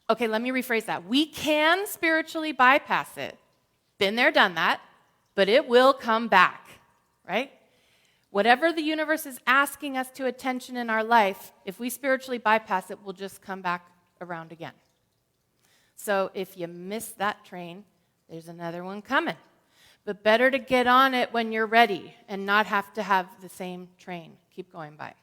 Okay, let me rephrase that. We can spiritually bypass it. Been there, done that, but it will come back, right? Whatever the universe is asking us to attention in our life, if we spiritually bypass it, we'll just come back around again. So if you miss that train, there's another one coming. But better to get on it when you're ready and not have to have the same train keep going by.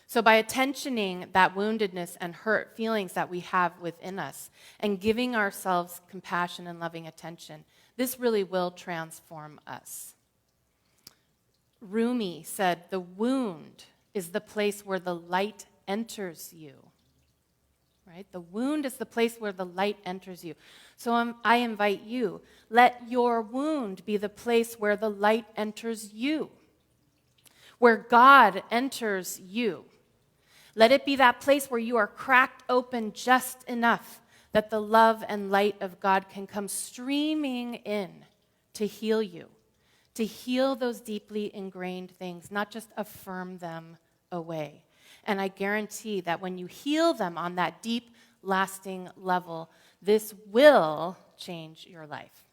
So by attentioning that woundedness and hurt feelings that we have within us and giving ourselves compassion and loving attention, this really will transform us. Rumi said, the wound is the place where the light enters you. Right? The wound is the place where the light enters you. So I invite you, let your wound be the place where the light enters you, where God enters you. Let it be that place where you are cracked open just enough that the love and light of God can come streaming in to heal you, to heal those deeply ingrained things, not just affirm them away. And I guarantee that when you heal them on that deep, lasting level, this will change your life.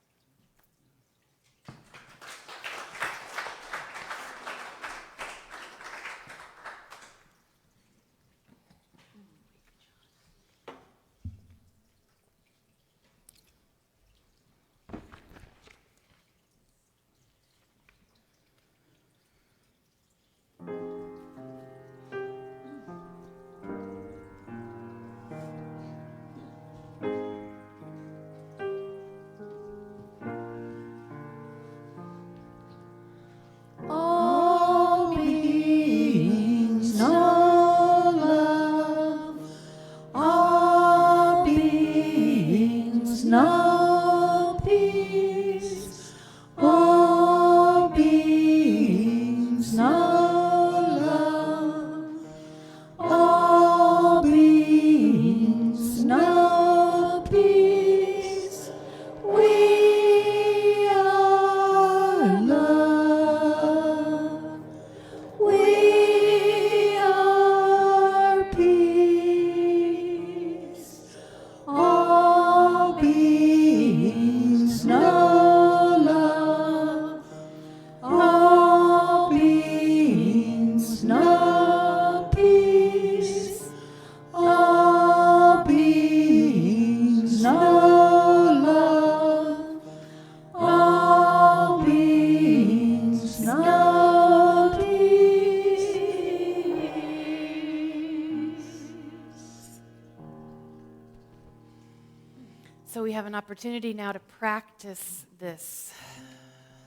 we have an opportunity now to practice this,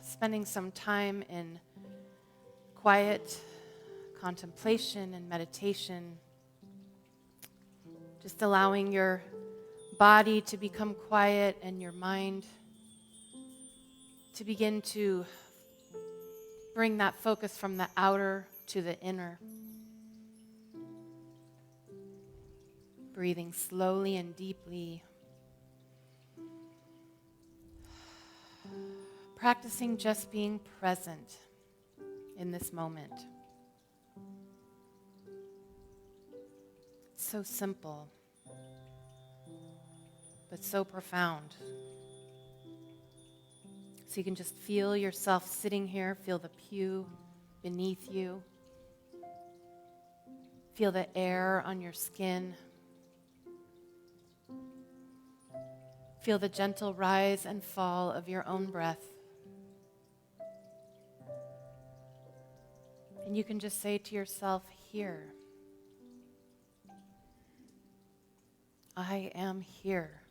spending some time in quiet contemplation and meditation, just allowing your body to become quiet and your mind to begin to bring that focus from the outer to the inner. Breathing slowly and deeply. Practicing just being present in this moment. It's so simple, but so profound. So you can just feel yourself sitting here, feel the pew beneath you, feel the air on your skin, feel the gentle rise and fall of your own breath. And you can just say to yourself, here. I am here.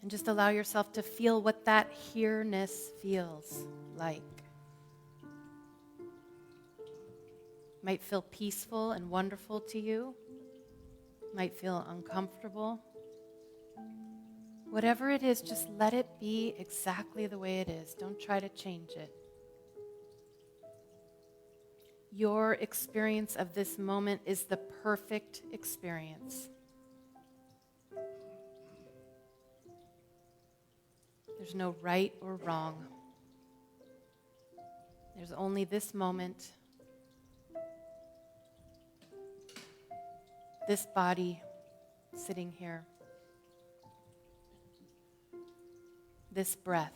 And just allow yourself to feel what that here-ness feels like. Might feel peaceful and wonderful to you. Might feel uncomfortable. Whatever it is, just let it be exactly the way it is. Don't try to change it. Your experience of this moment is the perfect experience. There's no right or wrong. There's only this moment, this body sitting here, this breath.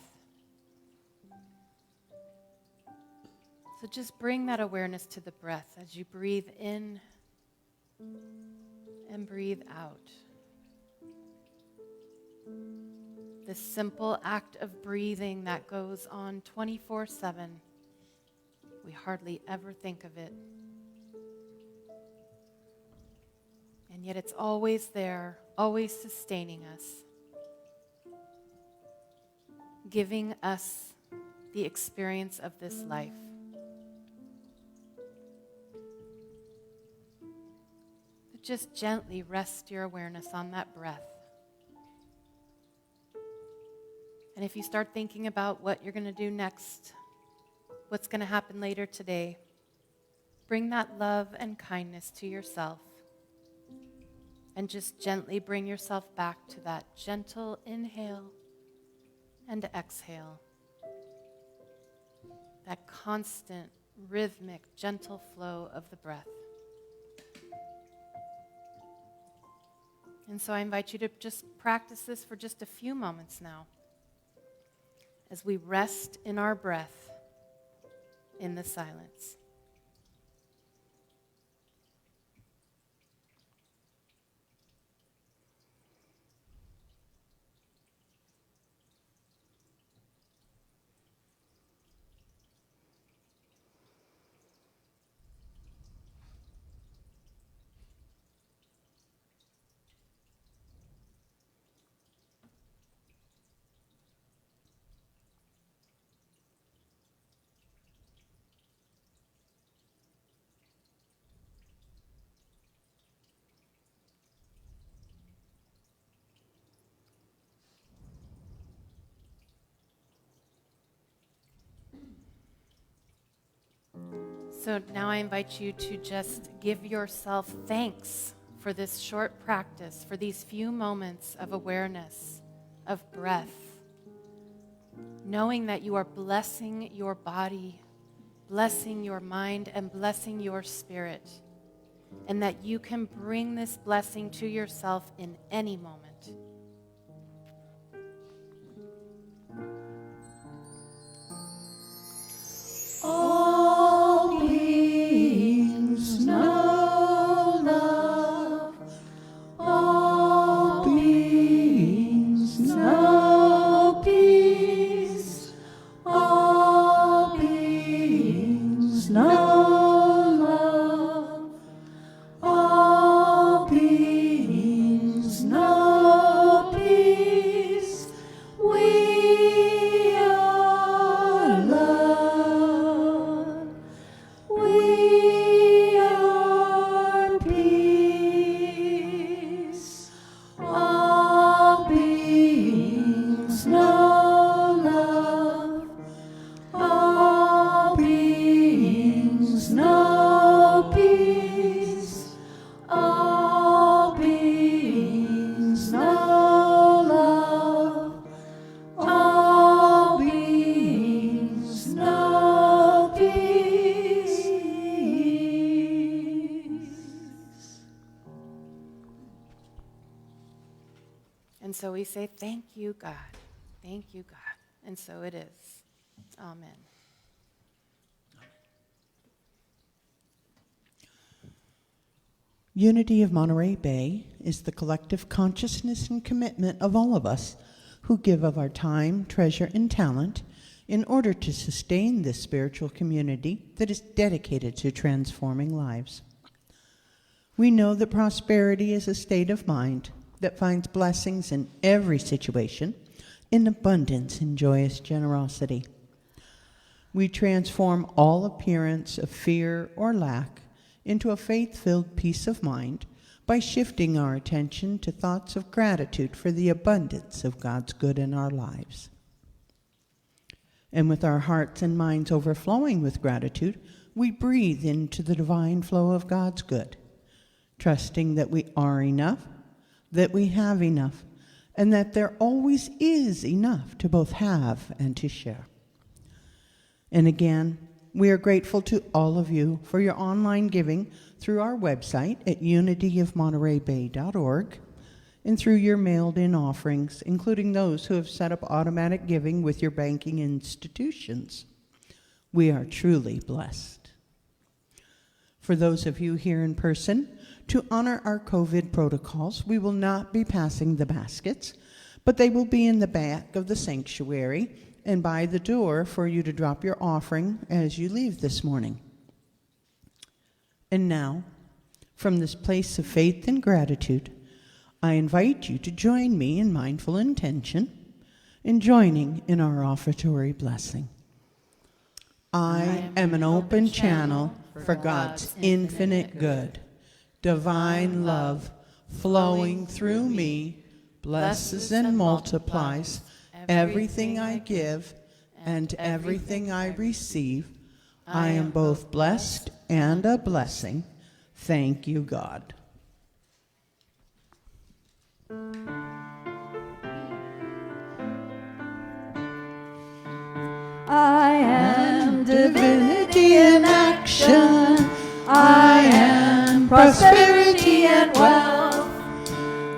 So just bring that awareness to the breath as you breathe in and breathe out. This simple act of breathing that goes on 24/7. We hardly ever think of it. And yet it's always there, always sustaining us, giving us the experience of this life. But just gently rest your awareness on that breath. And if you start thinking about what you're going to do next, what's going to happen later today, bring that love and kindness to yourself. And just gently bring yourself back to that gentle inhale and exhale. That constant, rhythmic, gentle flow of the breath. And so I invite you to just practice this for just a few moments now, as we rest in our breath in the silence. So now I invite you to just give yourself thanks for this short practice, for these few moments of awareness, of breath, knowing that you are blessing your body, blessing your mind, and blessing your spirit, and that you can bring this blessing to yourself in any moment.
All beings know love. All beings know peace. All beings know love. All
we say, thank you, God. Thank you, God. And so it is. Amen.
Unity of Monterey Bay is the collective consciousness and commitment of all of us who give of our time, treasure, and talent in order to sustain this spiritual community that is dedicated to transforming lives. We know that prosperity is a state of mind that finds blessings in every situation, in abundance and joyous generosity. We transform all appearance of fear or lack into a faith-filled peace of mind by shifting our attention to thoughts of gratitude for the abundance of God's good in our lives. And with our hearts and minds overflowing with gratitude, we breathe into the divine flow of God's good, trusting that we are enough, that we have enough, and that there always is enough to both have and to share. And again, we are grateful to all of you for your online giving through our website at unityofmontereybay.org and through your mailed-in offerings, including those who have set up automatic giving with your banking institutions. We are truly blessed. For those of you here in person, to honor our COVID protocols, we will not be passing the baskets, but they will be in the back of the sanctuary and by the door for you to drop your offering as you leave this morning. And now, from this place of faith and gratitude, I invite you to join me in mindful intention in joining in our offertory blessing. I am an open channel for God's infinite good. Divine love flowing through me blesses and multiplies everything I give and everything I receive. I am both blessed and a blessing. Thank you, God.
I am divinity in action. I am prosperity and wealth.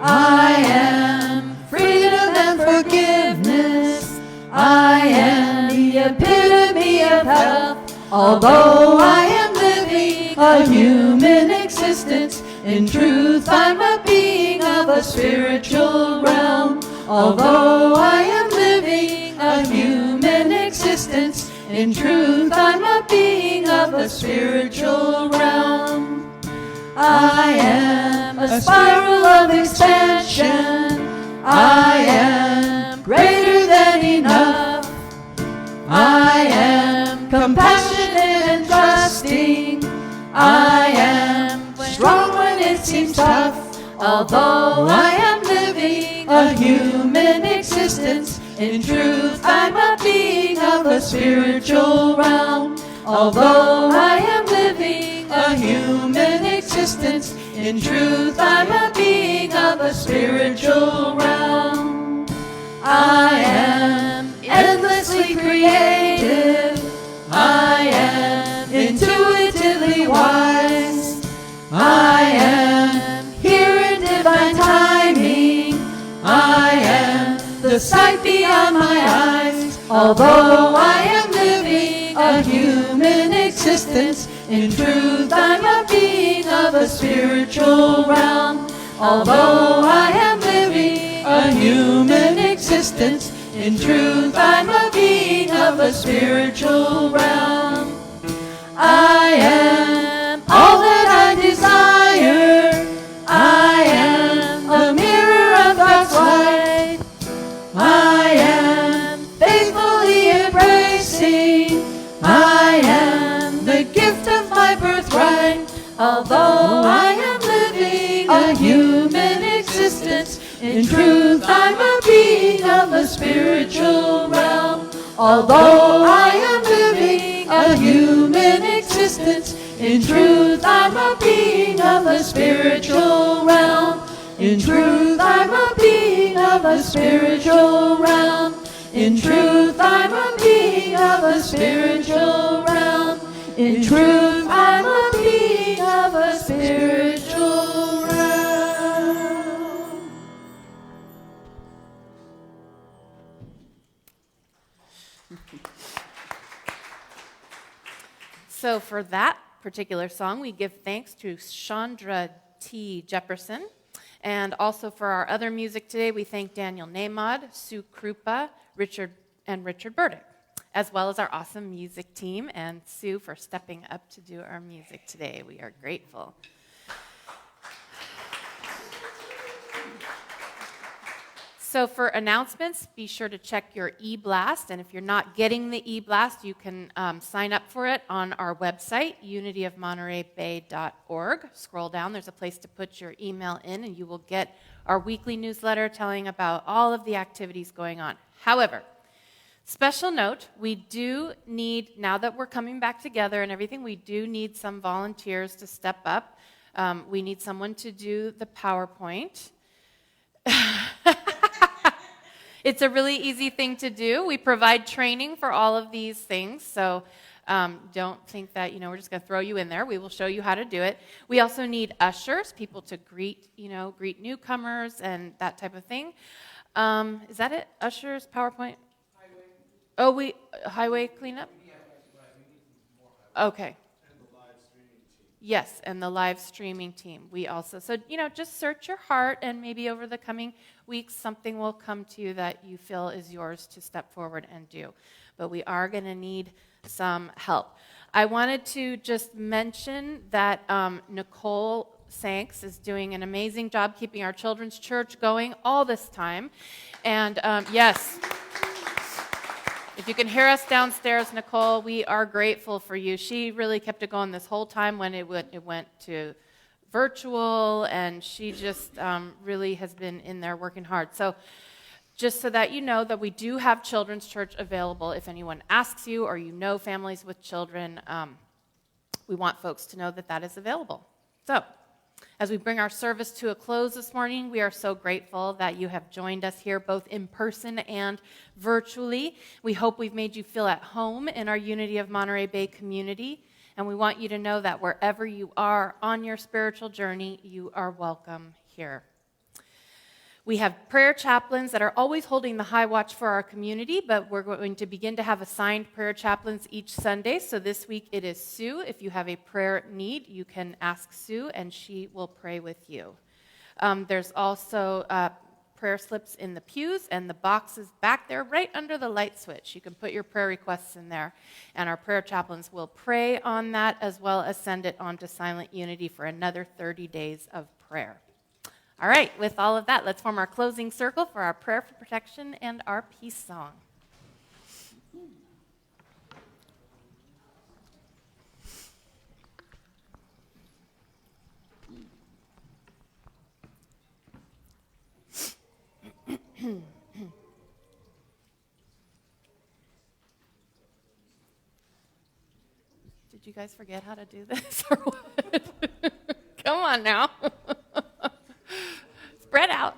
I am freedom and forgiveness. I am the epitome of health. Although I am living a human existence, in truth I'm a being of a spiritual realm. Although I am living a human existence, in truth I'm a being of a spiritual realm. I am a spiral of expansion. I am greater than enough. I am compassionate and trusting. I am strong when it seems tough. Although I am living a human existence, in truth I'm a being of a spiritual realm. Although I am living a human existence, in truth I'm a being of a spiritual realm. I am endlessly creative. I am intuitively wise. I am here in divine timing. I am the sight beyond my eyes. Although I am living a human existence, in truth I'm a being of a spiritual realm. Although I am living a human existence, in truth I'm a being of a spiritual realm. I am all that I desire. I am a mirror of God's light. I am faithfully embracing. I am the gift of my birthright. Although I am living a human existence, in truth I'm a being of a spiritual realm. Although I am living a human existence, in truth I'm a being of a spiritual realm. In truth I'm a being of a spiritual realm. In truth I'm a being of a spiritual realm. In truth I'm a being of a spiritual realm.
So for that particular song, we give thanks to Chandra T. Jefferson. And also for our other music today, we thank Daniel Namod, Sue Krupa, Richard Burdick, as well as our awesome music team, and Sue for stepping up to do our music today. We are grateful. So for announcements, be sure to check your e-blast, and if you're not getting the e-blast, you can sign up for it on our website, unityofmontereybay.org. Scroll down, there's a place to put your email in, and you will get our weekly newsletter telling about all of the activities going on. However, special note, we do need, now that we're coming back together and everything, we do need some volunteers to step up. We need someone to do the PowerPoint. It's a really easy thing to do. We provide training for all of these things, so don't think that, we're just going to throw you in there. We will show you how to do it. We also need ushers, people to greet newcomers and that type of thing. Is that it? Ushers, PowerPoint? Highway. Highway cleanup? Okay. Yes, and the live streaming team. We also, so, just search your heart, and maybe over the coming weeks, something will come to you that you feel is yours to step forward and do. But we are going to need some help. I wanted to just mention that Nicole Sanks is doing an amazing job keeping our children's church going all this time. And yes. If you can hear us downstairs, Nicole, we are grateful for you. She really kept it going this whole time when it went to virtual, and she just really has been in there working hard. So just so that you know that we do have children's church available. If anyone asks you or families with children, we want folks to know that that is available. So as we bring our service to a close this morning, we are so grateful that you have joined us here both in person and virtually. We hope we've made you feel at home in our Unity of Monterey Bay community, and we want you to know that wherever you are on your spiritual journey, you are welcome here. We have prayer chaplains that are always holding the high watch for our community, but we're going to begin to have assigned prayer chaplains each Sunday. So this week it is Sue. If you have a prayer need, you can ask Sue, and she will pray with you. There's also prayer slips in the pews, and the boxes back there right under the light switch. You can put your prayer requests in there, and our prayer chaplains will pray on that as well as send it on to Silent Unity for another 30 days of prayer. All right, with all of that, let's form our closing circle for our prayer for protection and our peace song. Did you guys forget how to do this or what? Come on now. Spread out.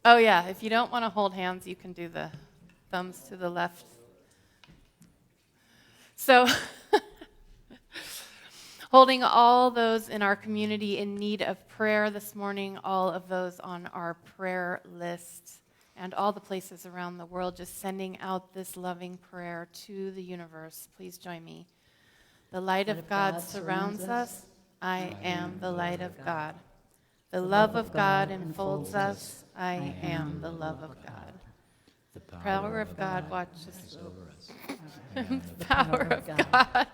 Oh, yeah, if you don't want to hold hands, you can do the thumbs to the left. So, holding all those in our community in need of prayer this morning, all of those on our prayer list, and all the places around the world, just sending out this loving prayer to the universe. Please join me. The light of God surrounds us. I am the light of God. The love of God enfolds us. I am the love of God. The power of God watches over us. The power of God.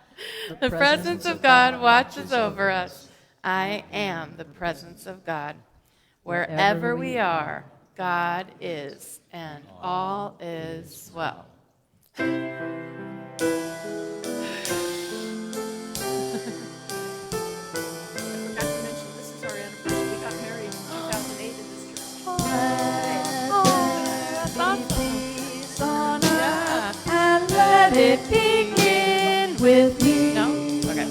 The presence of God watches over us. I am the presence of God. Wherever we are, God is, and all is well.
Let it begin with you.
No? Okay.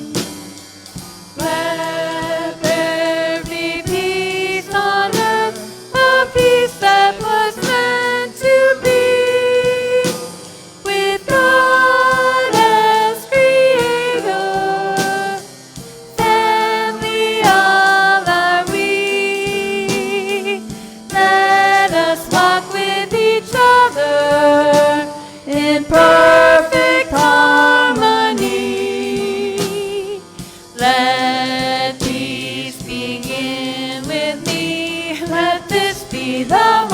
Let there be peace on earth, a peace that was meant to be with God be the